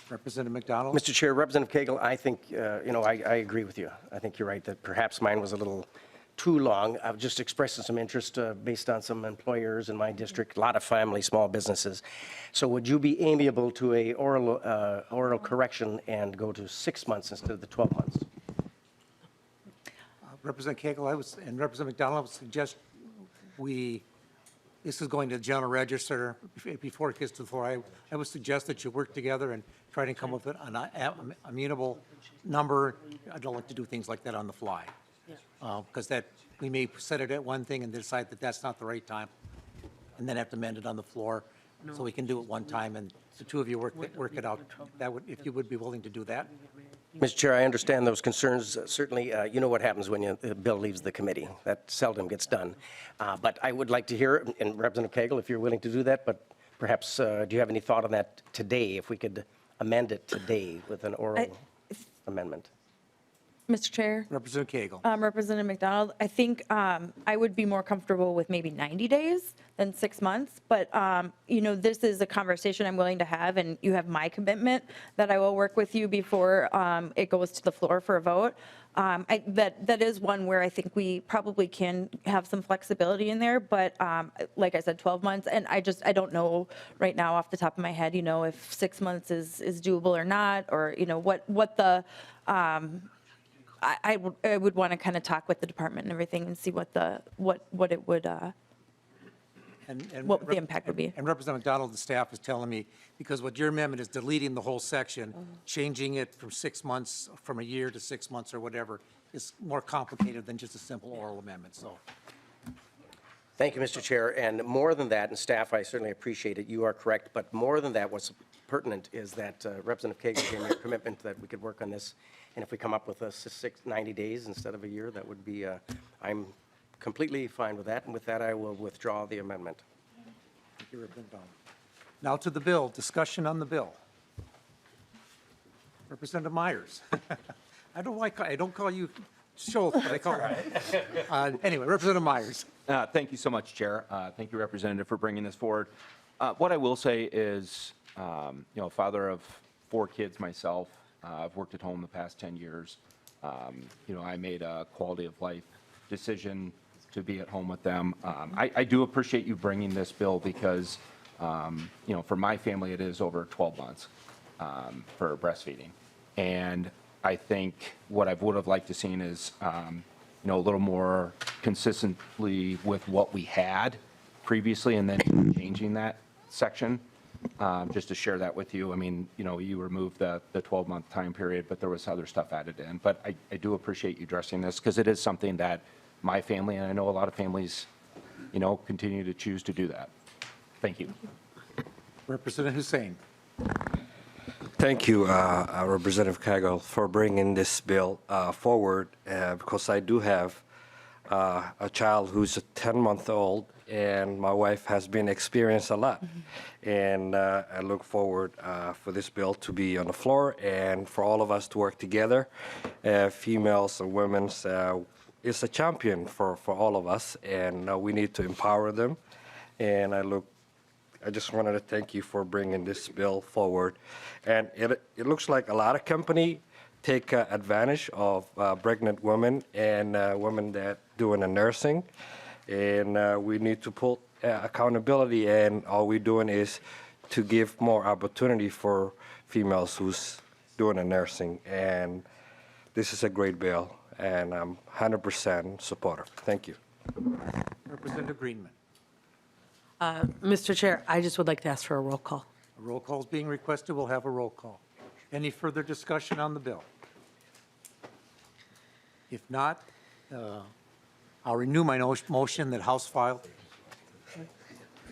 Representative McDonald. Mr. Chair, Representative Koegel, I think, I agree with you. I think you're right that perhaps mine was a little too long. I've just expressed some interest based on some employers in my district, a lot of family, small businesses. So would you be amiable to a oral correction and go to 6 months instead of the 12 months? Representative Koegel, and Representative McDonald, I would suggest this is going to the general register before it gets to the floor. I would suggest that you work together and try to come up with an amenable number. I don't like to do things like that on the fly. Because we may set it at one thing and decide that that's not the right time, and then have to amend it on the floor. So we can do it one time, and the two of you work it out. If you would be willing to do that. Mr. Chair, I understand those concerns. Certainly, you know what happens when the bill leaves the committee. That seldom gets done. But I would like to hear, and Representative Koegel, if you're willing to do that, but perhaps, do you have any thought on that today, if we could amend it today with an oral amendment? Mr. Chair. Representative Koegel. Representative McDonald, I think I would be more comfortable with maybe 90 days than 6 months, but, this is a conversation I'm willing to have, and you have my commitment that I will work with you before it goes to the floor for a vote. That is one where I think we probably can have some flexibility in there, but like I said, 12 months, and I don't know right now off the top of my head, if 6 months is doable or not, or, what the, I would want to kind of talk with the department and everything and see what it would, what the impact would be. And Representative McDonald, the staff is telling me, because what your amendment is deleting the whole section, changing it from 6 months, from a year to 6 months or whatever, is more complicated than just a simple oral amendment, so. Thank you, Mr. Chair. And more than that, and staff, I certainly appreciate it, you are correct, but more than that, what's pertinent is that Representative Koegel gave me a commitment that we could work on this, and if we come up with 90 days instead of a year, that would be, I'm completely fine with that, and with that, I will withdraw the amendment. Thank you, Representative McDonald. Now to the bill, discussion on the bill. Representative Myers. I don't call you Schultz, but I call anyway, Representative Myers. Thank you so much, Chair. Thank you, Representative, for bringing this forward. What I will say is, father of 4 kids myself. I've worked at home the past 10 years. I made a quality of life decision to be at home with them. I do appreciate you bringing this bill because, for my family, it is over 12 months for breastfeeding. And I think what I would have liked to seen is, a little more consistently with what we had previously and then changing that section. Just to share that with you. I mean, you removed the 12-month time period, but there was other stuff added in. But I do appreciate you addressing this because it is something that my family, and I know a lot of families, continue to choose to do that. Thank you. Representative Hussein. Thank you, Representative Koegel, for bringing this bill forward because I do have a child who's a 10-month-old, and my wife has been experienced a lot. And I look forward for this bill to be on the floor and for all of us to work together. Females and women is a champion for all of us, and we need to empower them. And I just wanted to thank you for bringing this bill forward. And it looks like a lot of companies take advantage of pregnant women and women that doing the nursing. And we need to put accountability, and all we're doing is to give more opportunity for females who's doing the nursing. And this is a great bill, and I'm 100% supportive. Thank you. Representative Greenman. Mr. Chair, I just would like to ask for a roll call. A roll call is being requested. We'll have a roll call. Any further discussion on the bill? If not, I'll renew my motion that House file.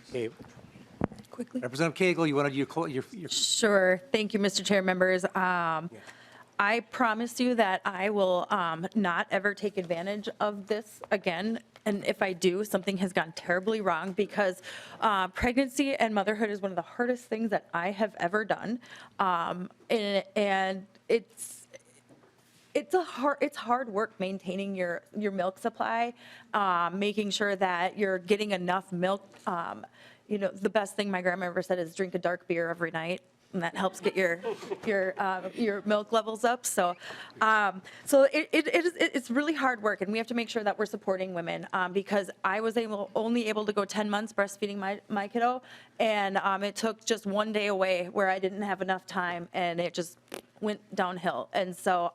Okay. Quickly. Representative Koegel, you wanted your Sure. Thank you, Mr. Chair, members. I promise you that I will not ever take advantage of this again. And if I do, something has gone terribly wrong because pregnancy and motherhood is one of the hardest things that I have ever done. And it's hard work maintaining your milk supply, making sure that you're getting enough milk. The best thing my grandma ever said is drink a dark beer every night, and that helps get your milk levels up. So it's really hard work, and we have to make sure that we're supporting women because I was only able to go 10 months breastfeeding my kiddo, and it took just one day away where I didn't have enough time, and it just went downhill. And so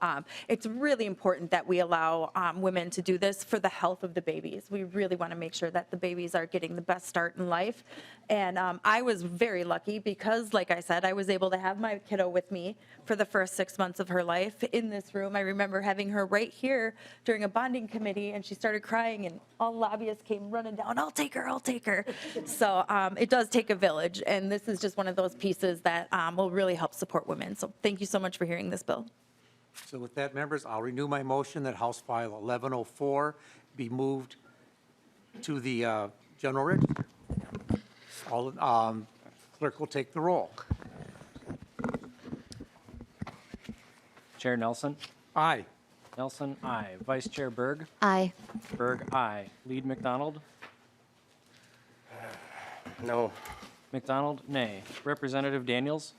it's really important that we allow women to do this for the health of the babies. We really want to make sure that the babies are getting the best start in life. And I was very lucky because, like I said, I was able to have my kiddo with me for the first 6 months of her life in this room. I remember having her right here during a bonding committee, and she started crying, and all lobbyists came running down, I'll take her. So it does take a village, and this is just one of those pieces that will really help support women. So thank you so much for hearing this bill. So with that, members, I'll renew my motion that House File 1104 be moved to the general register. Clerk will take the roll. Chair Nelson, Aye. Nelson, aye. Vice Chair Berg? Aye. Berg, aye. Lead McDonald? No. McDonald, nay. Representative Daniels?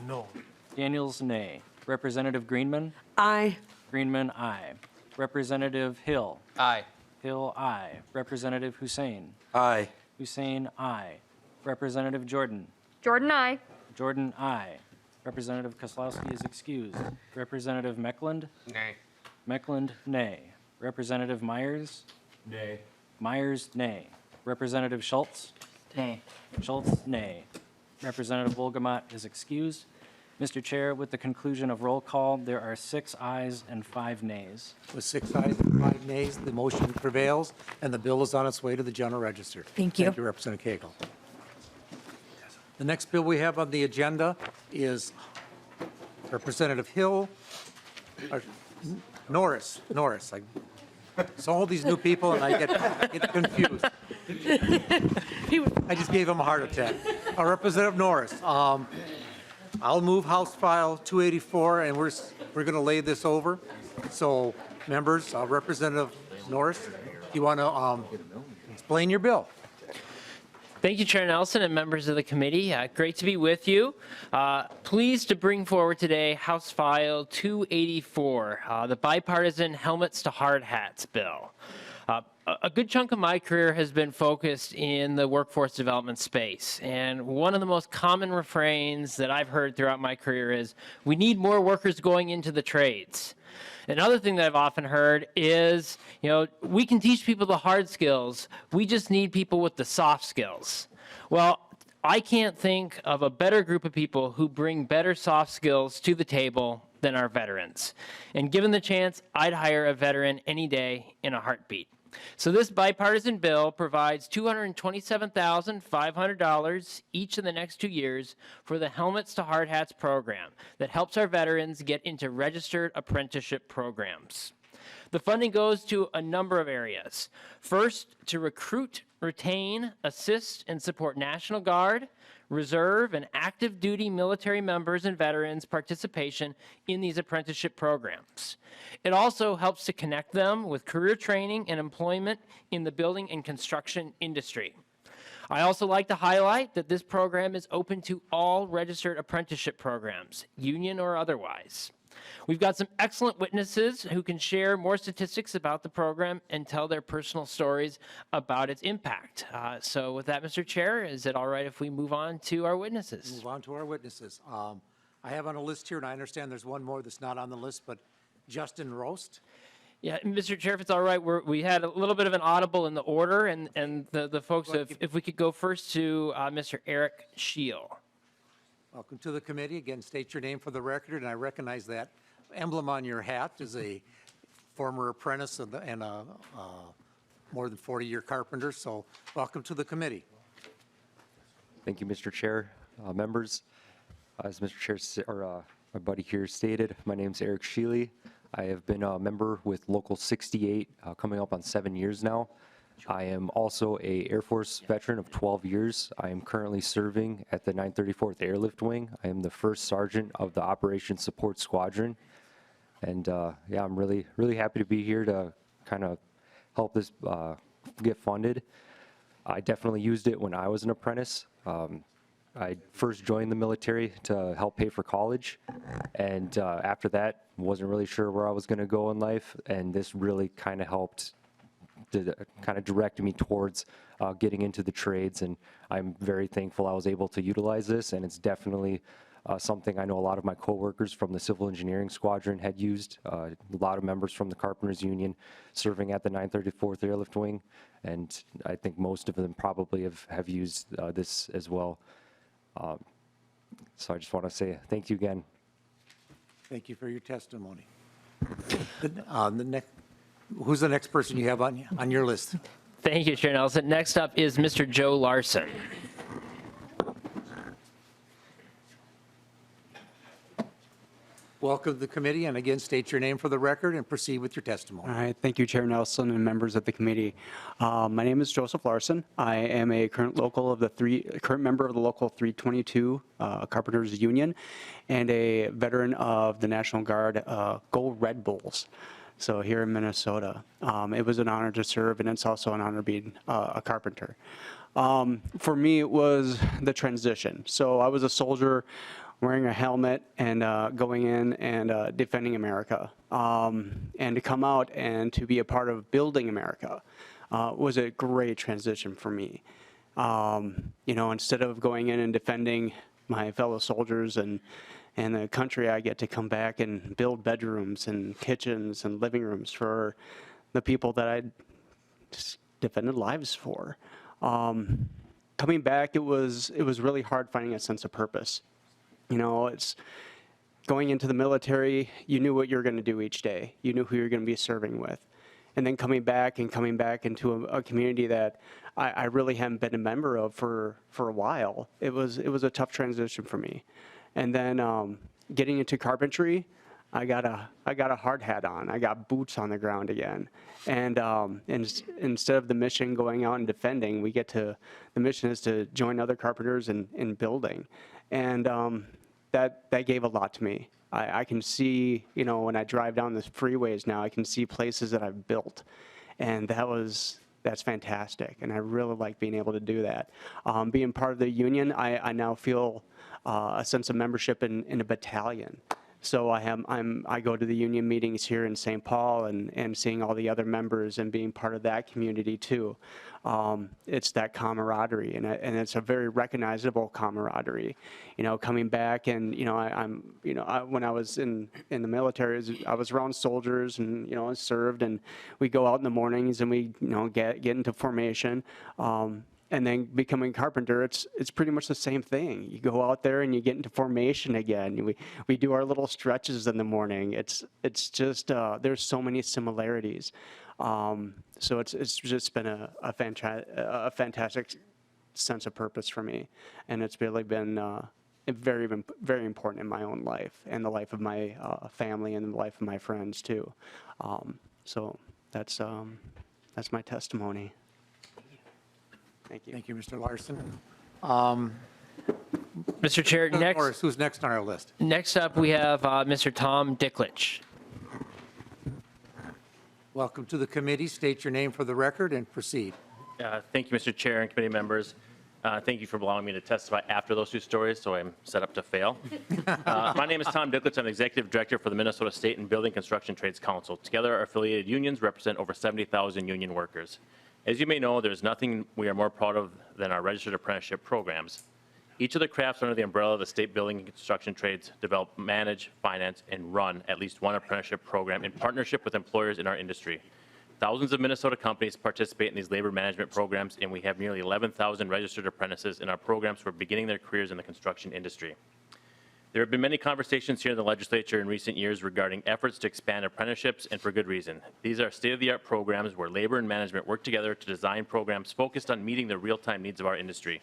No. Daniels, nay. Representative Greenman? Aye. Greenman, aye. Representative Hill? Aye. Hill, aye. Representative Hussein? Aye. Hussein, aye. Representative Jordan? Jordan, I. Jordan, aye. Representative Kozlowski is excused. Representative Meckland? Nay. Meckland, nay. Representative Myers? Nay. Myers, nay. Representative Schultz? Nay. Schultz, nay. Representative Wolgamott is excused. Mr. Chair, with the conclusion of roll call, there are 6 ayes and 5 nays. With 6 ayes and 5 nays, the motion prevails, and the bill is on its way to the general register. Thank you. Thank you, Representative Koegel. The next bill we have on the agenda is Representative Hill, or Norris. So all these new people, and I get confused. I just gave him a heart attack. Representative Norris. I'll move House File 284, and we're going to lay this over. So, members, Representative Norris, you want to explain your bill? Thank you, Chair Nelson and members of the committee. Great to be with you. Pleased to bring forward today House File 284, the bipartisan Helmets to Hard Hats bill. A good chunk of my career has been focused in the workforce development space. And one of the most common refrains that I've heard throughout my career is, we need more workers going into the trades. Another thing that I've often heard is, we can teach people the hard skills. We just need people with the soft skills. Well, I can't think of a better group of people who bring better soft skills to the table than our veterans. And given the chance, I'd hire a veteran any day in a heartbeat. So this bipartisan bill provides $227,500 each of the next 2 years for the Helmets to Hard Hats program that helps our veterans get into registered apprenticeship programs. The funding goes to a number of areas. First, to recruit, retain, assist, and support National Guard, reserve, and active duty military members and veterans' participation in these apprenticeship programs. It also helps to connect them with career training and employment in the building and construction industry. I also like to highlight that this program is open to all registered apprenticeship programs, union or otherwise. We've got some excellent witnesses who can share more statistics about the program and tell their personal stories about its impact. So with that, Mr. Chair, is it all right if we move on to our witnesses? Move on to our witnesses. I have on a list here, and I understand there's one more that's not on the list, but Justin Roast. Yeah, Mr. Chair, if it's all right, we had a little bit of an audible in the order, and the folks, if we could go first to Mr. Eric Scheel. Welcome to the committee. Again, state your name for the record, and I recognize that emblem on your hat is a former apprentice and a more than 40-year carpenter, so welcome to the committee. Thank you, Mr. Chair. Members, as Mr. Chair, my buddy here stated, my name is Eric Sheely. I have been a member with Local 68 coming up on 7 years now. I am also a Air Force veteran of 12 years. I am currently serving at the 934th Airlift Wing. I am the first sergeant of the Operations Support Squadron. And yeah, I'm really happy to be here to kind of help this get funded. I definitely used it when I was an apprentice. I first joined the military to help pay for college, and after that, wasn't really sure where I was going to go in life, and this really kind of helped to kind of direct me towards getting into the trades, and I'm very thankful I was able to utilize this, and it's definitely something I know a lot of my coworkers from the Civil Engineering Squadron had used, a lot of members from the Carpenters Union serving at the 934th Airlift Wing, and I think most of them probably have used this as well. So I just want to say thank you again. Thank you for your testimony. Who's the next person you have on your list? Thank you, Chair Nelson. Next up is Mr. Joe Larson. Welcome to the committee, and again, state your name for the record and proceed with your testimony. All right, thank you, Chair Nelson and members of the committee. My name is Joseph Larson. I am a current member of the local 322 Carpenters Union, and a veteran of the National Guard Go Red Bulls. So here in Minnesota, it was an honor to serve, and it's also an honor being a carpenter. For me, it was the transition. So I was a soldier wearing a helmet and going in and defending America. And to come out and to be a part of building America was a great transition for me. You know, instead of going in and defending my fellow soldiers and the country, I get to come back and build bedrooms and kitchens and living rooms for the people that I just defended lives for. Coming back, it was really hard finding a sense of purpose. You know, it's going into the military, you knew what you were going to do each day. You knew who you were going to be serving with. And then coming back into a community that I really haven't been a member of for a while, it was a tough transition for me. And then getting into carpentry, I got a hard hat on. I got boots on the ground again. And instead of the mission going out and defending, the mission is to join other carpenters in building. And that gave a lot to me. I can see, you know, when I drive down the freeways now, I can see places that I've built. And that's fantastic. And I really like being able to do that. Being part of the union, I now feel a sense of membership in a battalion. So I go to the union meetings here in St. Paul and seeing all the other members and being part of that community too. It's that camaraderie, and it's a very recognizable camaraderie. You know, coming back and when I was in the military, I was around soldiers and I served, and we go out in the mornings and we get into formation. And then becoming a carpenter, it's pretty much the same thing. You go out there and you get into formation again. We do our little stretches in the morning. It's just there's so many similarities. So it's just been a fantastic sense of purpose for me, and it's really been very, very important in my own life and the life of my family and the life of my friends too. So that's my testimony. Thank you. Thank you, Mr. Larson. Mr. Chair, Norris, who's next on our list? Next up, we have Mr. Tom Dicklich. Welcome to the committee. State your name for the record and proceed. Thank you, Mr. Chair and committee members. Thank you for allowing me to testify after those two stories, so I'm set up to fail. My name is Tom Dicklich. I'm the Executive Director for the Minnesota State and Building Construction Trades Council. Together, our affiliated unions represent over 70,000 union workers. As you may know, there's nothing we are more proud of than our registered apprenticeship programs. Each of the crafts under the umbrella of the state building and construction trades develop, manage, finance, and run at least one apprenticeship program in partnership with employers in our industry. Thousands of Minnesota companies participate in these labor management programs, and we have nearly 11,000 registered apprentices in our programs who are beginning their careers in the construction industry. There have been many conversations here in the legislature in recent years regarding efforts to expand apprenticeships, and for good reason. These are state-of-the-art programs where labor and management work together to design programs focused on meeting the real-time needs of our industry.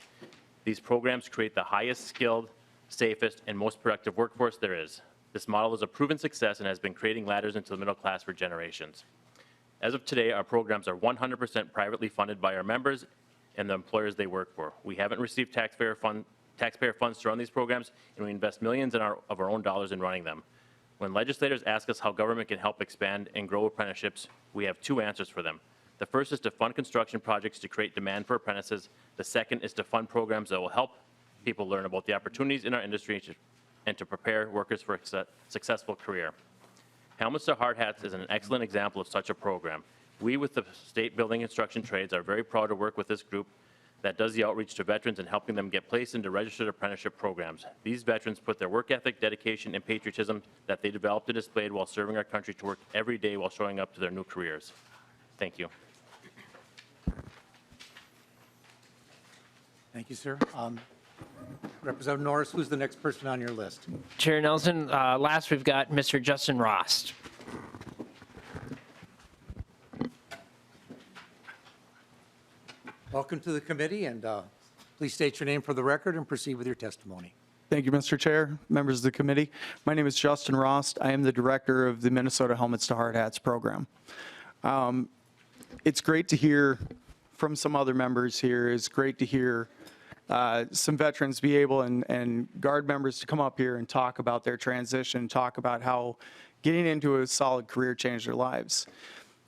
These programs create the highest skilled, safest, and most productive workforce there is. This model is a proven success and has been creating ladders into the middle class for generations. As of today, our programs are 100% privately funded by our members and the employers they work for. We haven't received taxpayer funds to run these programs, and we invest millions of our own dollars in running them. When legislators ask us how government can help expand and grow apprenticeships, we have two answers for them. The first is to fund construction projects to create demand for apprentices. The second is to fund programs that will help people learn about the opportunities in our industry and to prepare workers for a successful career. Helmets to Hard Hats is an excellent example of such a program. We, with the State Building Construction Trades, are very proud to work with this group that does the outreach to veterans and helping them get placed into registered apprenticeship programs. These veterans put their work ethic, dedication, and patriotism that they developed and displayed while serving our country to work every day while showing up to their new careers. Thank you. Thank you, sir. Representative Norris, who's the next person on your list? Chair Nelson, last we've got Mr. Justin Rost. Welcome to the committee, and please state your name for the record and proceed with your testimony. Thank you, Mr. Chair, members of the committee. My name is Justin Rost. I am the director of the Minnesota Helmets to Hard Hats program. It's great to hear from some other members here. It's great to hear some veterans be able and Guard members to come up here and talk about their transition, talk about how getting into a solid career changed their lives.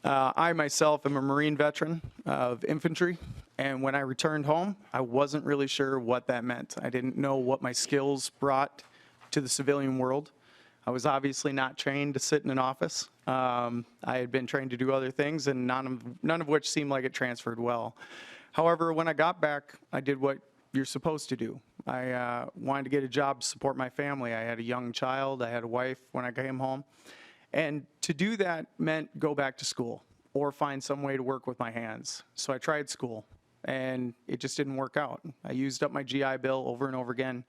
I myself am a Marine veteran of infantry, and when I returned home, I wasn't really sure what that meant. I didn't know what my skills brought to the civilian world. I was obviously not trained to sit in an office. I had been trained to do other things, and none of which seemed like it transferred well. However, when I got back, I did what you're supposed to do. I wanted to get a job to support my family. I had a young child. I had a wife when I came home. And to do that meant go back to school or find some way to work with my hands. So I tried school, and it just didn't work out. I used up my GI Bill over and over again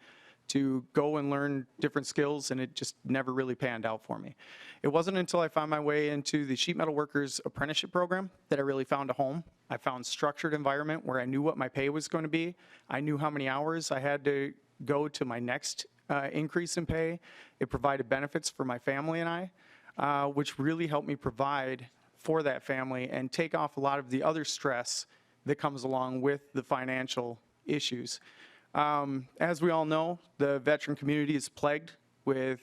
to go and learn different skills, and it just never really panned out for me. It wasn't until I found my way into the sheet metal workers apprenticeship program that I really found a home. I found structured environment where I knew what my pay was going to be. I knew how many hours I had to go to my next increase in pay. It provided benefits for my family and I, which really helped me provide for that family and take off a lot of the other stress that comes along with the financial issues. As we all know, the veteran community is plagued with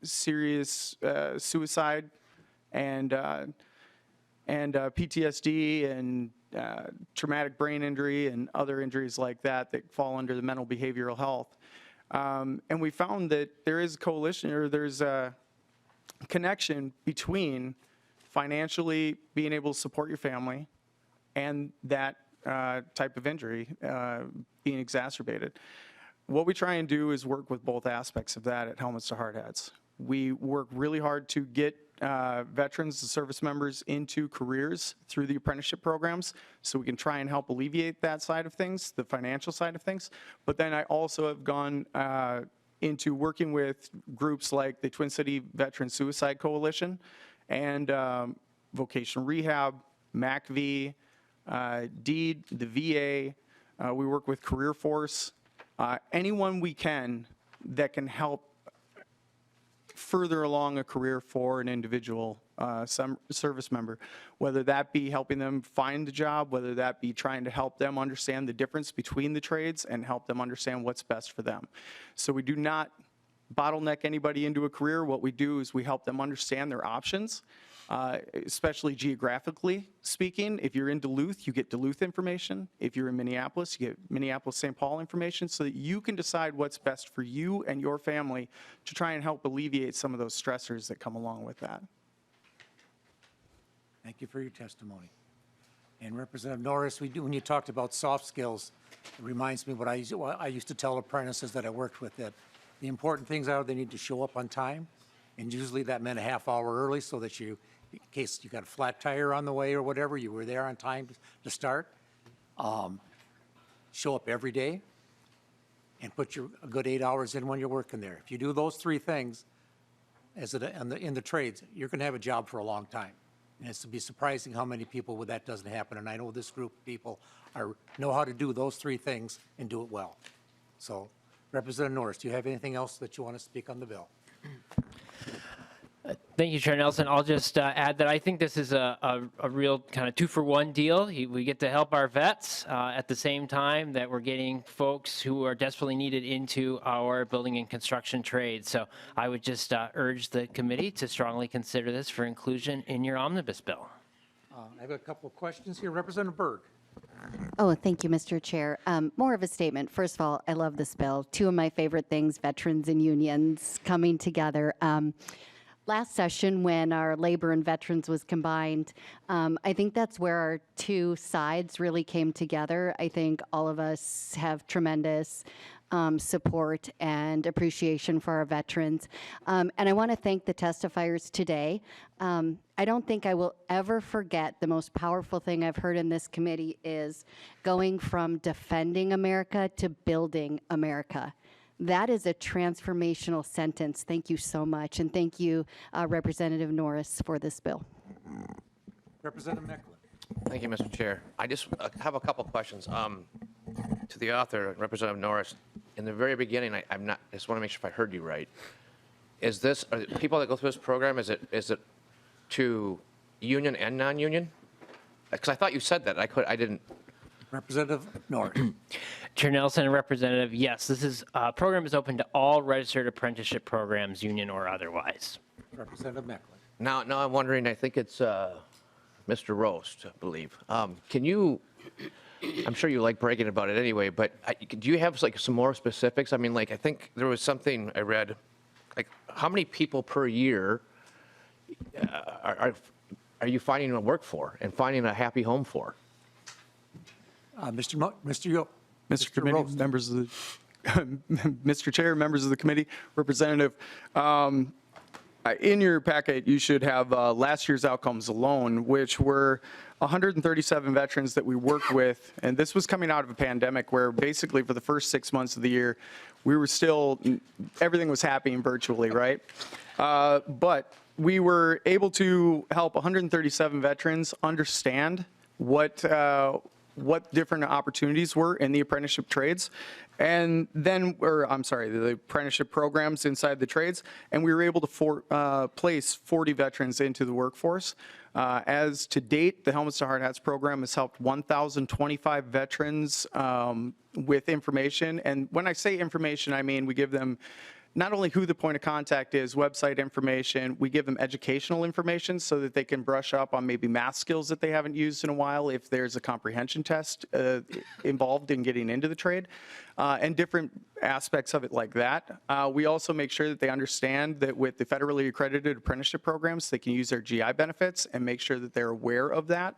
serious suicide and PTSD and traumatic brain injury and other injuries like that that fall under the mental behavioral health. And we found that there is a coalition, or there's a connection between financially being able to support your family and that type of injury being exacerbated. What we try and do is work with both aspects of that at Helmets to Hard Hats. We work really hard to get veterans and service members into careers through the apprenticeship programs, so we can try and help alleviate that side of things, the financial side of things. But then I also have gone into working with groups like the Twin City Veteran Suicide Coalition and vocational rehab, MACV, DEED, the VA. We work with Career Force, anyone we can that can help further along a career for an individual service member, whether that be helping them find a job, whether that be trying to help them understand the difference between the trades and help them understand what's best for them. So we do not bottleneck anybody into a career. What we do is we help them understand their options, especially geographically speaking. If you're in Duluth, you get Duluth information. If you're in Minneapolis, you get Minneapolis-St. Paul information, so that you can decide what's best for you and your family to try and help alleviate some of those stressors that come along with that. Thank you for your testimony. And Representative Norris, when you talked about soft skills, it reminds me what I used to tell apprentices that I worked with, that the important things are they need to show up on time, and usually that meant a half hour early so that you, in case you got a flat tire on the way or whatever, you were there on time to start. Show up every day and put a good 8 hours in when you're working there. If you do those three things in the trades, you're going to have a job for a long time. And it's to be surprising how many people where that doesn't happen. And I know this group of people know how to do those three things and do it well. So, Representative Norris, do you have anything else that you want to speak on the bill? Thank you, Chair Nelson. I'll just add that I think this is a real kind of two-for-one deal. We get to help our vets at the same time that we're getting folks who are desperately needed into our building and construction trades. So I would just urge the committee to strongly consider this for inclusion in your omnibus bill. I have a couple of questions here. Representative Berg. Oh, thank you, Mr. Chair. More of a statement. First of all, I love this bill. Two of my favorite things, veterans and unions coming together. Last session, when our labor and veterans was combined, I think that's where our two sides really came together. I think all of us have tremendous support and appreciation for our veterans. And I want to thank the testifiers today. I don't think I will ever forget the most powerful thing I've heard in this committee is going from defending America to building America. That is a transformational sentence. Thank you so much. And thank you, Representative Norris, for this bill. Representative Mecklen. Thank you, Mr. Chair. I just have a couple questions. To the author, Representative Norris, in the very beginning, I just want to make sure if I heard you right. Is this, are the people that go through this program, is it to union and non-union? Because I thought you said that. I didn't. Representative Norris. Chair Nelson and Representative, yes, program is open to all registered apprenticeship programs, union or otherwise. Representative Meckler. Now I'm wondering, I think it's Mr. Roast, I believe. Can you, I'm sure you like bragging about it anyway, but do you have like some more specifics? I mean, like, I think there was something I read, like how many people per year are you finding a work for and finding a happy home for? Mr. Committee, Roast. members of the, Mr. Chair, members of the committee, Representative, in your packet, you should have last year's outcomes alone, which were 137 veterans that we worked with. And this was coming out of a pandemic where basically for the first 6 months of the year, we were still, everything was happening virtually, right? But we were able to help 137 veterans understand what different opportunities were in the apprenticeship trades, and then, the apprenticeship programs inside the trades, and we were able to place 40 veterans into the workforce. As to date, the Helmets to Hard Hats program has helped 1,025 veterans with information, and when I say information, I mean we give them not only who the point of contact is, website information, we give them educational information so that they can brush up on maybe math skills that they haven't used in a while if there's a comprehension test involved in getting into the trade, and different aspects of it like that. We also make sure that they understand that with the federally accredited apprenticeship programs, they can use their GI benefits and make sure that they're aware of that.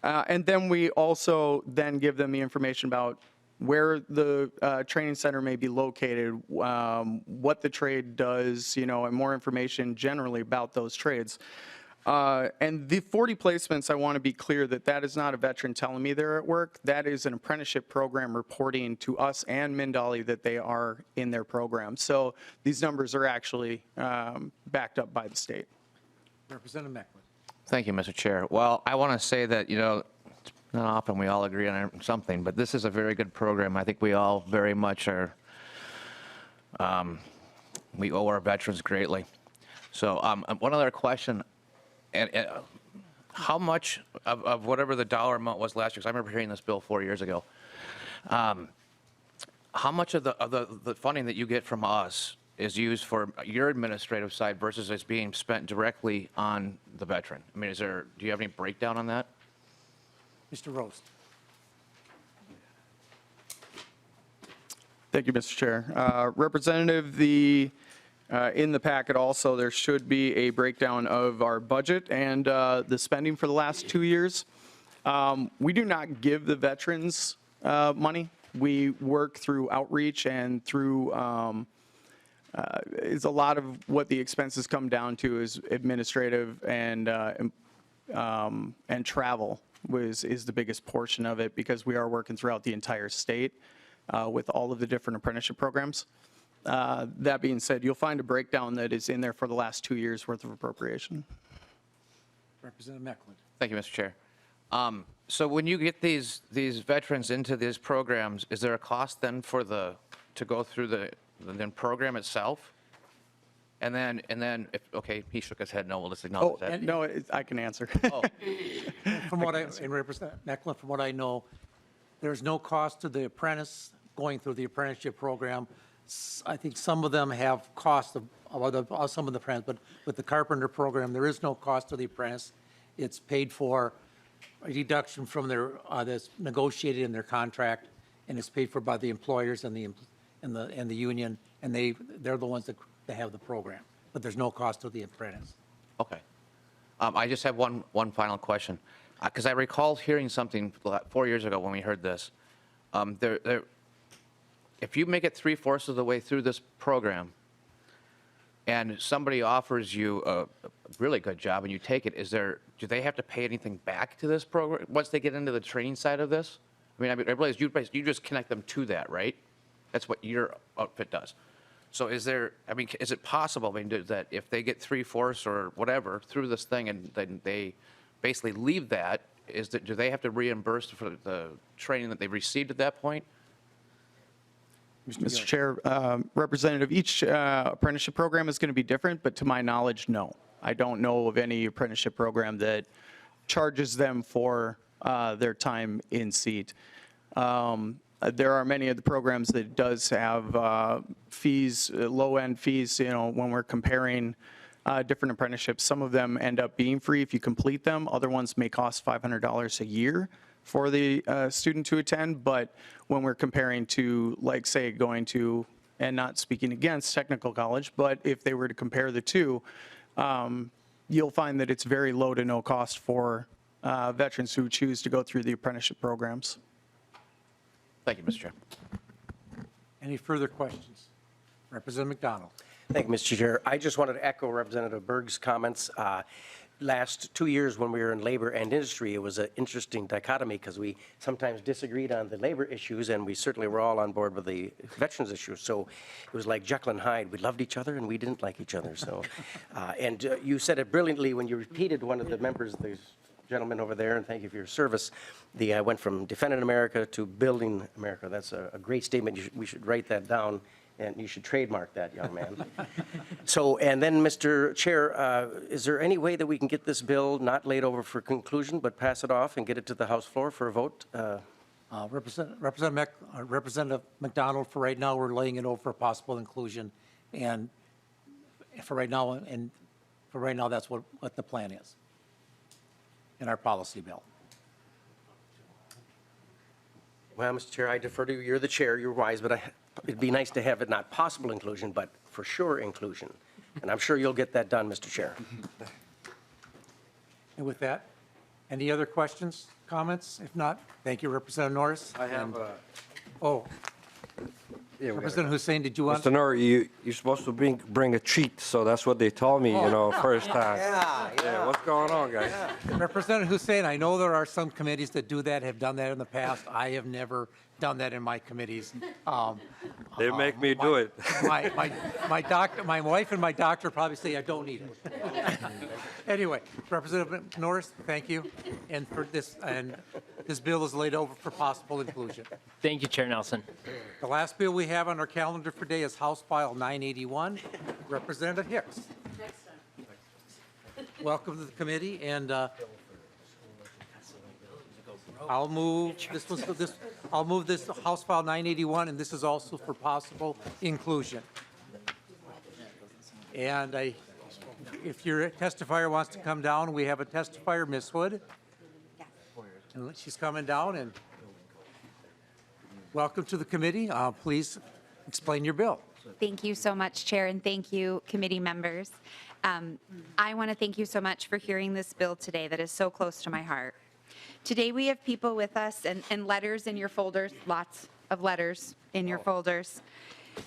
And then we also then give them the information about where the training center may be located, what the trade does, and more information generally about those trades. And the 40 placements, I want to be clear that is not a veteran telling me they're at work. That is an apprenticeship program reporting to us and Mindali that they are in their program. So these numbers are actually backed up by the state. Representative Meckler. Thank you, Mr. Chair. Well, I want to say that, not often we all agree on something, but this is a very good program. I think we all very much are, we owe our veterans greatly. So one other question, and how much of whatever the dollar amount was last year, because I remember hearing this bill 4 years ago, how much of the funding that you get from us is used for your administrative side versus is being spent directly on the veteran? I mean, do you have any breakdown on that? Mr. Roast. Thank you, Mr. Chair. Representative, in the packet also, there should be a breakdown of our budget and the spending for the last 2 years. We do not give the veterans money. We work through outreach and through, it's a lot of what the expenses come down to is administrative and travel is the biggest portion of it because we are working throughout the entire state with all of the different apprenticeship programs. That being said, you'll find a breakdown that is in there for the last 2 years worth of appropriation. Representative Meckler. Thank you, Mr. Chair. So when you get these veterans into these programs, is there a cost then to go through the program itself? And then, okay, he shook his head, no, we'll just acknowledge that. No, I can answer. From what Representative Meckler, from what I know, there's no cost to the apprentice going through the apprenticeship program. I think some of them have cost of some of the apprentices, but with the carpenter program, there is no cost to the apprentice. It's paid for a deduction from their that's negotiated in their contract, and it's paid for by the employers and the union, and they're the ones that have the program. But there's no cost to the apprentice. Okay. I just have one final question, because I recall hearing something 4 years ago when we heard this. If you make it 3/4 of the way through this program, and somebody offers you a really good job and you take it, do they have to pay anything back to this program once they get into the training side of this? I realize you just connect them to that, right? That's what your outfit does. So is it possible, that if they get 3/4 or whatever through this thing and then they basically leave that, do they have to reimburse for the training that they received at that point? Mr. Chair, Representative, each apprenticeship program is going to be different, but to my knowledge, no. I don't know of any apprenticeship program that charges them for their time in seat. There are many of the programs that does have fees, low-end fees, when we're comparing different apprenticeships. Some of them end up being free if you complete them. Other ones may cost $500 a year for the student to attend. But when we're comparing to, like, say, going to, and not speaking against technical college, but if they were to compare the two, you'll find that it's very low to no cost for veterans who choose to go through the apprenticeship programs. Thank you, Mr. Chair. Any further questions? Representative McDonald. Thank you, Mr. Chair. I just wanted to echo Representative Berg's comments. Last 2 years when we were in labor and industry, it was an interesting dichotomy because we sometimes disagreed on the labor issues, and we certainly were all on board with the veterans issues. So it was like Jekyll and Hyde. We loved each other and we didn't like each other. So, and you said it brilliantly when you repeated one of the members, the gentleman over there, and thank you for your service. I went from defending America to building America. That's a great statement. We should write that down. And you should trademark that, young man. So, and then, Mr. Chair, is there any way that we can get this bill not laid over for conclusion, but pass it off and get it to the House floor for a vote? Representative McDonald, for right now, we're laying it over for possible inclusion. And for right now, that's what the plan is in our policy bill. Well, Mr. Chair, I defer to you. You're the chair. You're wise, but it'd be nice to have it not possible inclusion, but for sure inclusion. And I'm sure you'll get that done, Mr. Chair. And with that, any other questions, comments? If not, thank you, Representative Norris. I have Representative Hussein, did you want? Mr. Norris, you're supposed to bring a treat, so that's what they told me, first time. Yeah, what's going on, guys? Representative Hussein, I know there are some committees that do that, have done that in the past. I have never done that in my committees. They make me do it. My doctor, my wife and my doctor probably say I don't need it. Anyway, Representative Norris, thank you. And for this, this bill is laid over for possible inclusion. Thank you, Chair Nelson. The last bill we have on our calendar for today is House File 981. Representative Hicks. Welcome to the committee, and I'll move this House File 981, and this is also for possible inclusion. And if your testifier wants to come down, we have a testifier, Ms. Hood. And she's coming down, and welcome to the committee. Please explain your bill. Thank you so much, Chair, and thank you, committee members. I want to thank you so much for hearing this bill today that is so close to my heart. Today we have people with us and letters in your folders, lots of letters in your folders,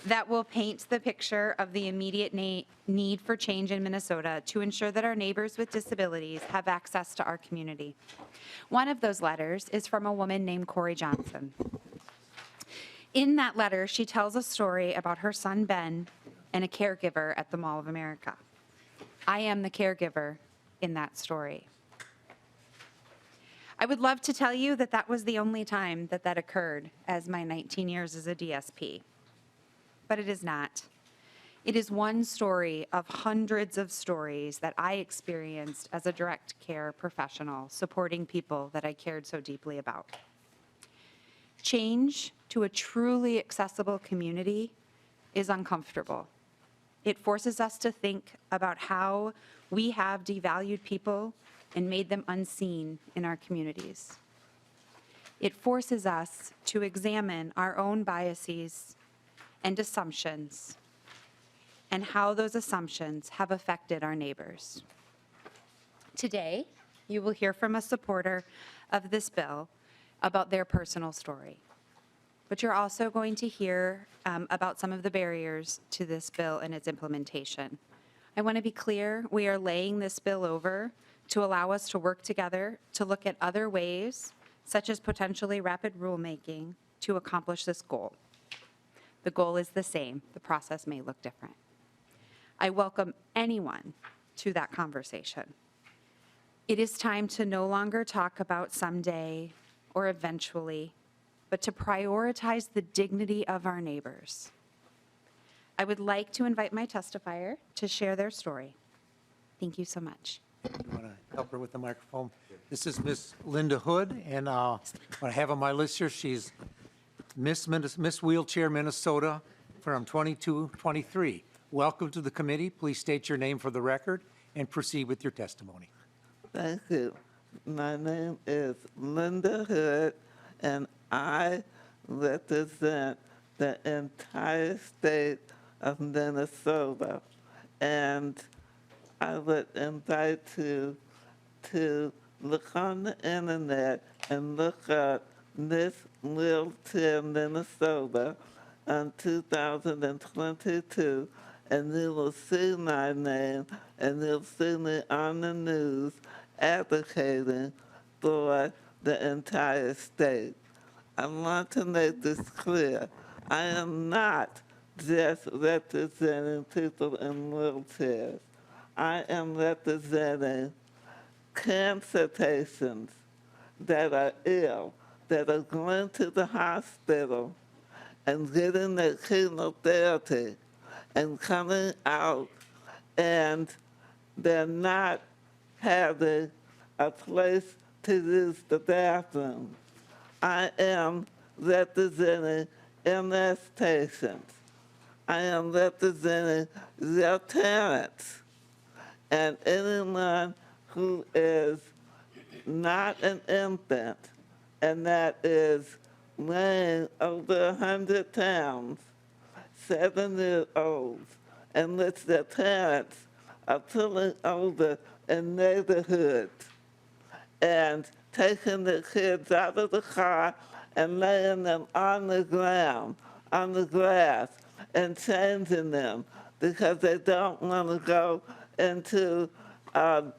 that will paint the picture of the immediate need for change in Minnesota to ensure that our neighbors with disabilities have access to our community. One of those letters is from a woman named Corey Johnson. In that letter, she tells a story about her son, Ben, and a caregiver at the Mall of America. I am the caregiver in that story. I would love to tell you that that was the only time that that occurred as my 19 years as a DSP, but it is not. It is one story of hundreds of stories that I experienced as a direct care professional supporting people that I cared so deeply about. Change to a truly accessible community is uncomfortable. It forces us to think about how we have devalued people and made them unseen in our communities. It forces us to examine our own biases and assumptions and how those assumptions have affected our neighbors. Today, you will hear from a supporter of this bill about their personal story. But you're also going to hear about some of the barriers to this bill and its implementation. I want to be clear, we are laying this bill over to allow us to work together to look at other ways, such as potentially rapid rulemaking, to accomplish this goal. The goal is the same. The process may look different. I welcome anyone to that conversation. It is time to no longer talk about someday or eventually, but to prioritize the dignity of our neighbors. I would like to invite my testifier to share their story. Thank you so much. You want to help her with the microphone? This is Miss Linda Hood, and what I have on my list here, she's Miss Wheelchair Minnesota from 22-23. Welcome to the committee. Please state your name for the record and proceed with your testimony. Thank you. My name is Linda Hood, and I represent the entire state of Minnesota. And I would invite you to look on the internet and look up Miss Wheelchair Minnesota in 2022, and you will see my name, and you'll see me on the news advocating for the entire state. I want to make this clear. I am not just representing people in wheelchairs. I am representing cancer patients that are ill, that are going to the hospital and getting their chemotherapy and coming out, and they're not having a place to use the bathroom. I am representing MS patients. I am representing their parents and anyone who is not an infant and that is weighing over 100 pounds, 7-year-olds, and which their parents are pulling over in neighborhoods and taking the kids out of the car and laying them on the ground, on the grass, and changing them because they don't want to go into a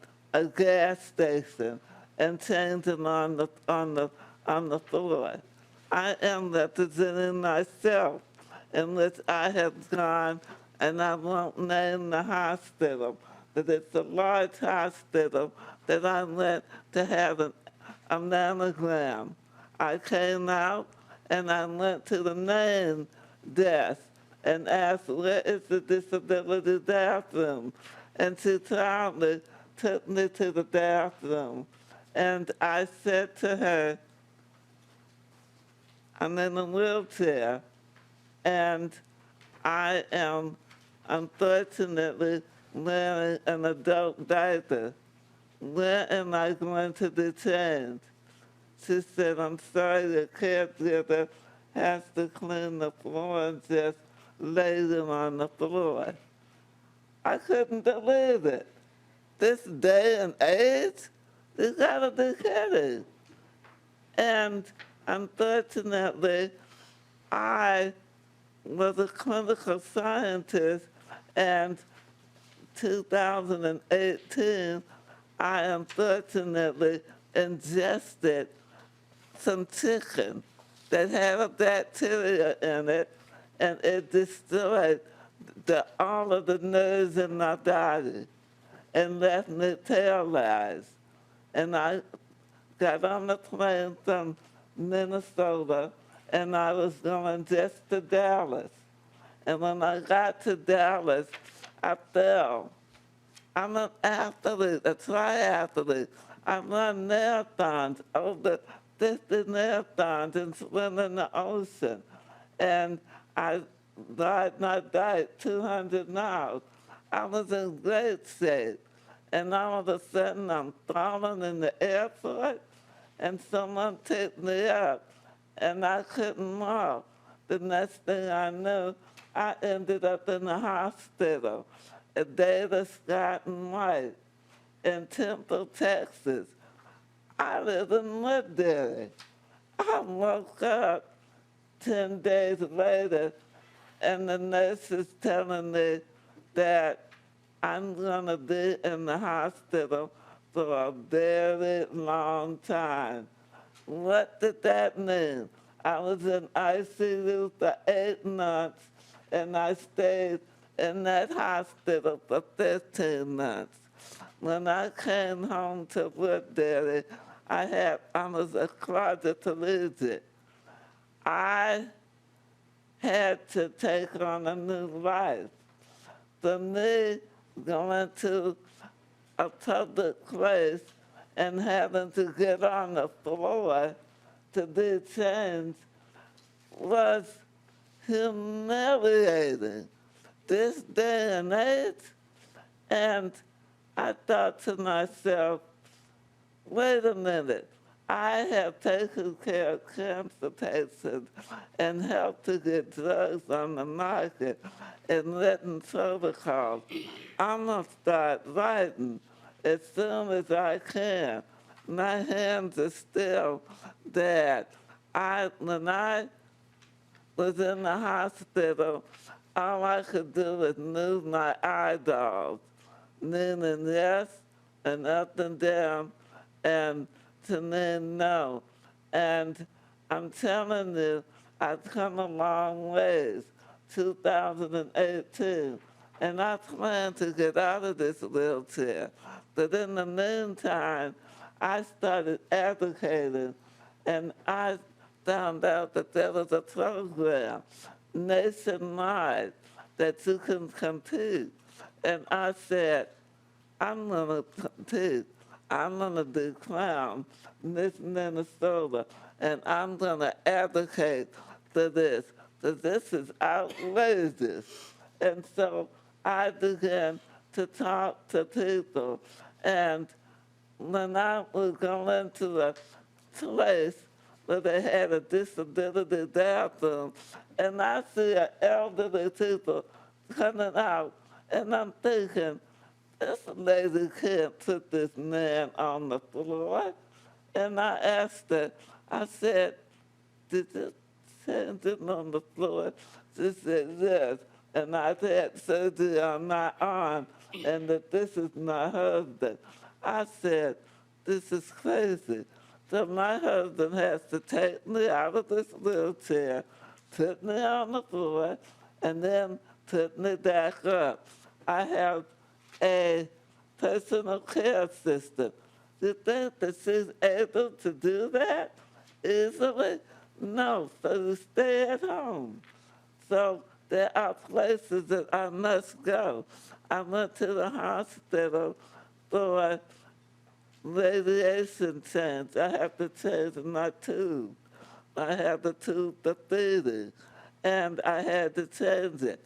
gas station and change them on the floor. I am representing myself, in which I have gone, and I won't name the hospital, but it's a large hospital that I went to have a mammogram. I came out and I went to the main desk and asked, where is the disability bathroom? And she proudly took me to the bathroom. And I said to her, I'm in a wheelchair, and I am unfortunately wearing an adult diaper. Where am I going to be changed? She said, I'm sorry, your caregiver has to clean the floor and just lay them on the floor. I couldn't believe it. This day and age, you gotta be kidding. And unfortunately, I was a clinical scientist, and 2018, I unfortunately ingested some chicken that had a bacteria in it, and it destroyed all of the nerves in my body and left me paralyzed. And I got on the plane from Minnesota, and I was going just to Dallas. And when I got to Dallas, I fell. I'm an athlete, a triathlete. I run marathons, over 50 marathons, and swim in the ocean. And I ride my bike 200 miles. I was in great shape. And all of a sudden, I'm falling in the airport, and someone picked me up, and I couldn't walk. The next thing I knew, I ended up in the hospital at Davis, Scott and White in Temple, Texas. I live in Woodbury. I woke up 10 days later, and the nurse is telling me that I'm going to be in the hospital for a very long time. What did that mean? I was in ICU for 8 months, and I stayed in that hospital for 15 months. When I came home to Woodbury, I was a quadriplegic. I had to take on a new life. For me, going to a public place and having to get on the floor to be changed was humiliating this day and age. And I thought to myself, wait a minute, I have taken care of cancer patients and helped to get drugs on the market and written protocols. I'm going to start writing as soon as I can. My hands are still dead. When I was in the hospital, all I could do was move my eyeballs, meaning yes and up and down, and to mean no. And I'm telling you, I've come a long ways, 2018, and I plan to get out of this wheelchair. But in the meantime, I started advocating, and I found out that there was a program nationwide that you can compete. And I said, I'm going to compete. I'm going to be crowned Miss Minnesota, and I'm going to advocate for this. So this is outrageous. And so I began to talk to people. And when I was going to a place where they had a disability bathroom, and I see an elderly people coming out, and I'm thinking, this lady can't put this man on the floor. And I asked her, I said, did you send him on the floor? She said, yes. And I've had surgery on my arm, and that this is my husband. I said, this is crazy. So my husband has to take me out of this wheelchair, put me on the floor, and then put me back up. I have a personal care assistant. Do you think that she's able to do that easily? No, so you stay at home. So there are places that I must go. I went to the hospital for radiation change. I have to change my tube. I have the tube for feeding, and I had to change it.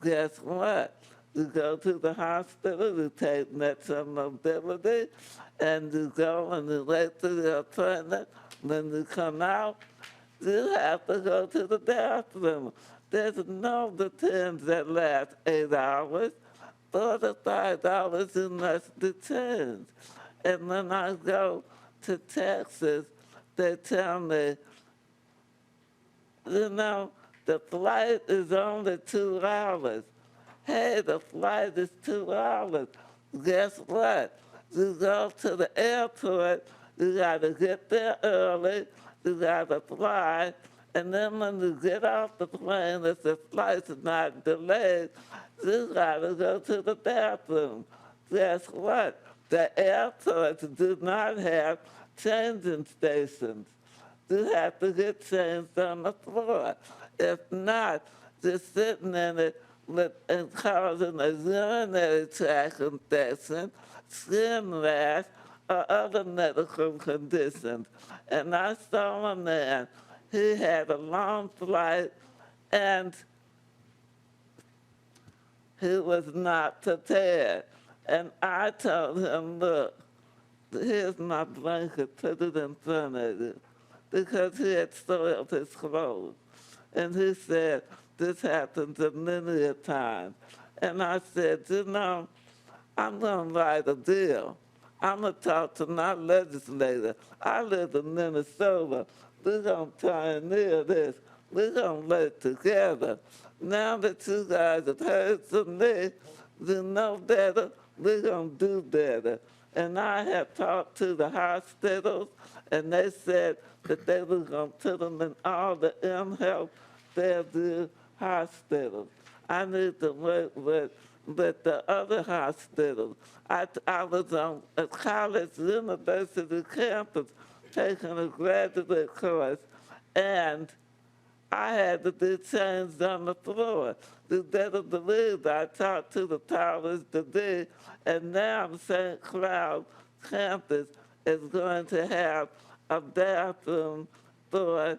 Guess what? You go to the hospital, you take Metro Mobility, and you go and you wait for your appointment. When you come out, you have to go to the bathroom. There's no detains that last 8 hours. $45 you must detain. And when I go to Texas, they tell me, you know, the flight is only 2 hours. Hey, the flight is 2 hours. Guess what? You go to the airport, you gotta get there early, you gotta fly, and then when you get off the plane, if the flight's not delayed, you gotta go to the bathroom. Guess what? The airports do not have changing stations. You have to get changed on the floor. If not, just sitting in it and causing a urinary tract infection, skin rash, or other medical conditions. And I saw a man, he had a long flight, and he was not prepared. And I told him, look, here's my blanket, put it in front of you, because he had soiled his clothes. And he said, this happens a million times. And I said, you know, I'm going to write a deal. I'm going to talk to my legislator. I live in Minnesota. We're going to pioneer this. We're going to work together. Now that you guys have heard from me, you know better, we're going to do better. And I have talked to the hospitals, and they said that they were going to put them in all the M-Health Fairview hospitals. I need to work with the other hospitals. I was on a college university campus taking a graduate course, and I had to do change on the floor. The dead of the leaves I talked to the towers today, and now St. Cloud campus is going to have a bathroom for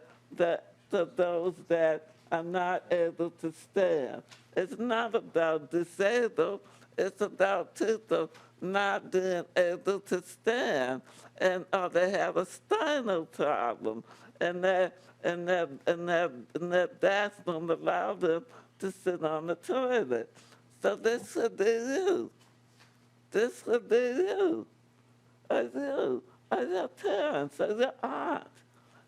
those that are not able to stand. It's not about disabled, it's about people not being able to stand, and or they have a spinal problem, and that bathroom allow them to sit on the toilet. So this should be you. This should be you. As you. As your parents, as your aunt.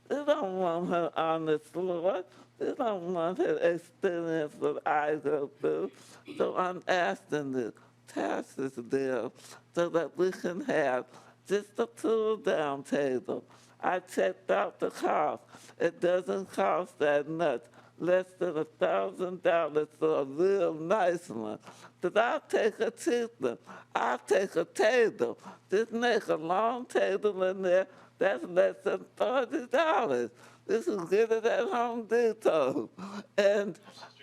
They don't want her on the floor. They don't want her to experience what I go through. So I'm asking this, pass this bill so that we can have just a pull-down table. I checked out the cost. It doesn't cost that much, less than $1,000 for a real nice one. But I'll take a cheap one. I'll take a table. Just make a long table in there. That's less than $40. This is get it at Home Depot. And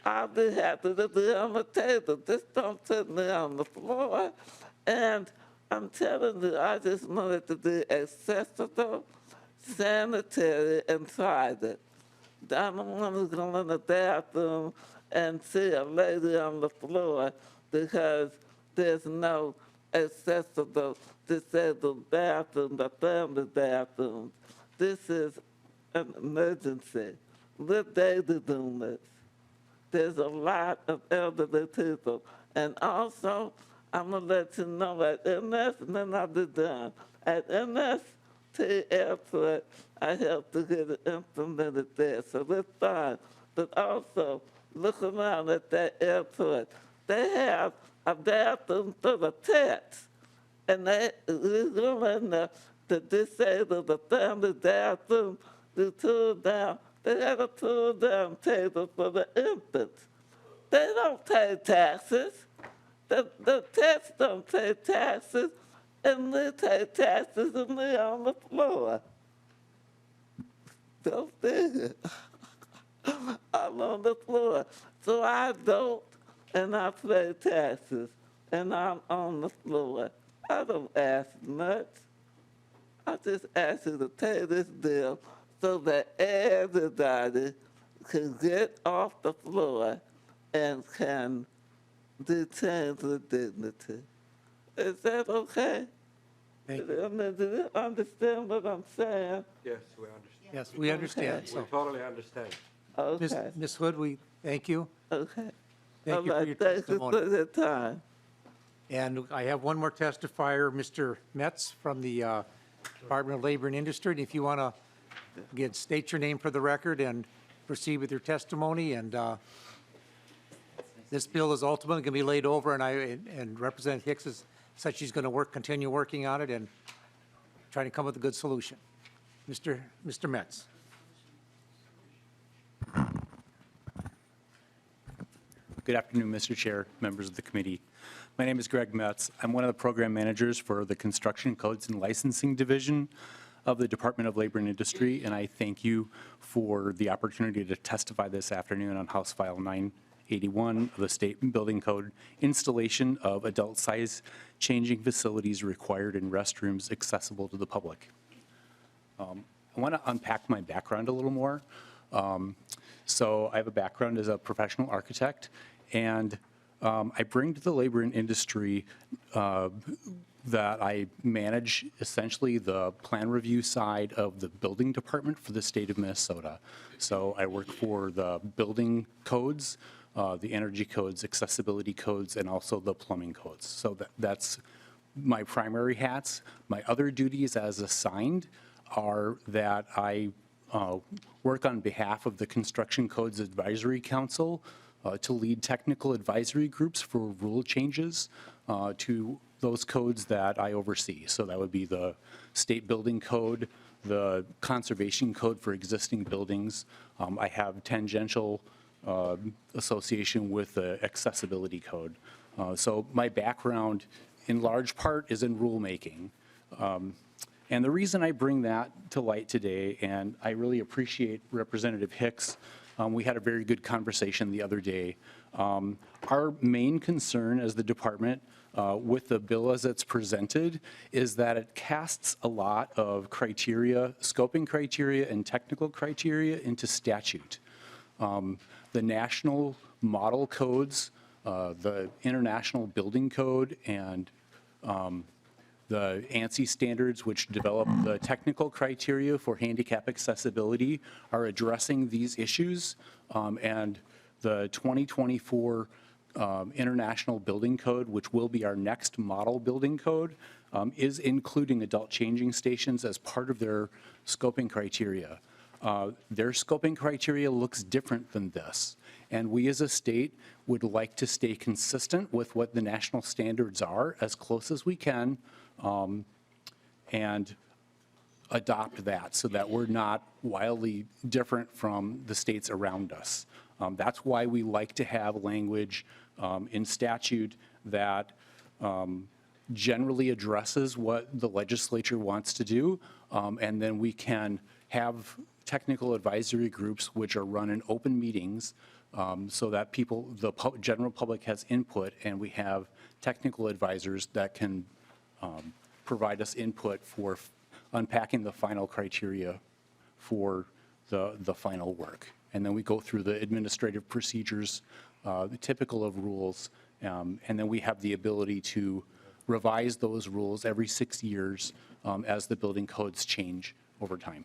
I'll be happy to be on the table. Just don't put me on the floor. And I'm telling you, I just want it to be accessible, sanitary, and private. I don't want to go in the bathroom and see a lady on the floor because there's no accessible disabled bathroom, or family bathrooms. This is an emergency. We're baby boomers. There's a lot of elderly people. And also, I'm going to let you know at MS, and then I'll be done. At MST Airport, I helped to get it implemented there, so we're fine. But also, look around at that airport. They have a bathroom for the pets. And they go in the disabled, the family bathroom, the pull-down. They have a pull-down table for the infants. They don't pay taxes. The pets don't pay taxes, and we pay taxes and we're on the floor. Don't do it. I'm on the floor. So I don't, and I pay taxes, and I'm on the floor. I don't ask much. I just ask you to pay this bill so that everybody can get off the floor and can do things with dignity. Is that okay? Thank you. I mean, do you understand what I'm saying? Yes, we understand. Yes, we understand. We So, totally understand. Okay. Ms. Hood, we thank you. Okay. Thank you for your Thank you testimony. for your time. And I have one more testifier, Mr. Metz from the Department of Labor and Industry. And if you want to, again, state your name for the record and proceed with your testimony. And this bill is ultimately going to be laid over, and Representative Hicks has said she's going to continue working on it and trying to come up with a good solution. Mr. Metz. Good afternoon, Mr. Chair, members of the committee. My name is Greg Metz. I'm one of the program managers for the Construction Codes and Licensing Division of the Department of Labor and Industry, and I thank you for the opportunity to testify this afternoon on House File 981 of the State Building Code, installation of adult-size changing facilities required in restrooms accessible to the public. I want to unpack my background a little more. So I have a background as a professional architect, and I bring to the labor and industry that I manage essentially the plan review side of the building department for the state of Minnesota. So I work for the building codes, the energy codes, accessibility codes, and also the plumbing codes. So that's my primary hats. My other duties as assigned are that I work on behalf of the Construction Codes Advisory Council to lead technical advisory groups for rule changes to those codes that I oversee. So that would be the state building code, the conservation code for existing buildings. I have tangential association with the accessibility code. So my background in large part is in rulemaking. And the reason I bring that to light today, and I really appreciate Representative Hicks We had a very good conversation the other day. Our main concern as the department with the bill as it's presented is that it casts a lot of criteria, scoping criteria and technical criteria into statute. The national model codes, the International Building Code, and the ANSI standards, which develop the technical criteria for handicap accessibility, are addressing these issues. And the 2024 International Building Code, which will be our next model building code, is including adult changing stations as part of their scoping criteria. Their scoping criteria looks different than this. And we as a state would like to stay consistent with what the national standards are as close as we can, and adopt that so that we're not wildly different from the states around us. That's why we like to have language in statute that generally addresses what the legislature wants to do, and then we can have technical advisory groups which are run in open meetings so that people, the general public has input, and we have technical advisors that can provide us input for unpacking the final criteria for the final work. And then we go through the administrative procedures, typical of rules, and then we have the ability to revise those rules every 6 years as the building codes change over time.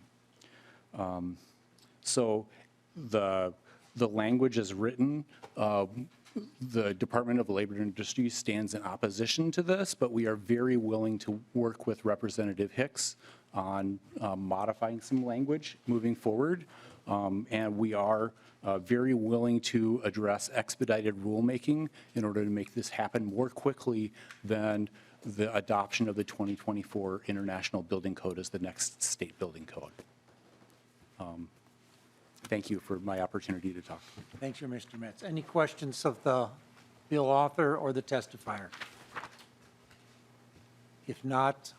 So the language is written. The Department of Labor and Industry stands in opposition to this, but we are very willing to work with Representative Hicks on modifying some language moving forward. And we are very willing to address expedited rulemaking in order to make this happen more quickly than the adoption of the 2024 International Building Code as the next state building code. Thank you for my opportunity to talk. Thank you, Mr. Metz. Any questions of the bill author or the testifier? If not,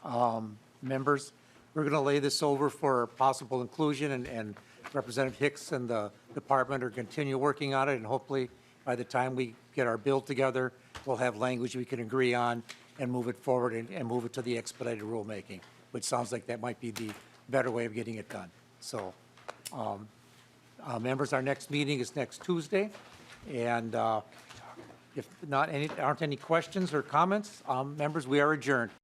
members, we're going to lay this over for possible inclusion, and Representative Hicks and the department are continue working on it, and hopefully by the time we get our bill together, we'll have language we can agree on and move it forward and move it to the expedited rulemaking, which sounds like that might be the better way of getting it done. So, members, our next meeting is next Tuesday, and if not aren't any questions or comments, members, we are adjourned.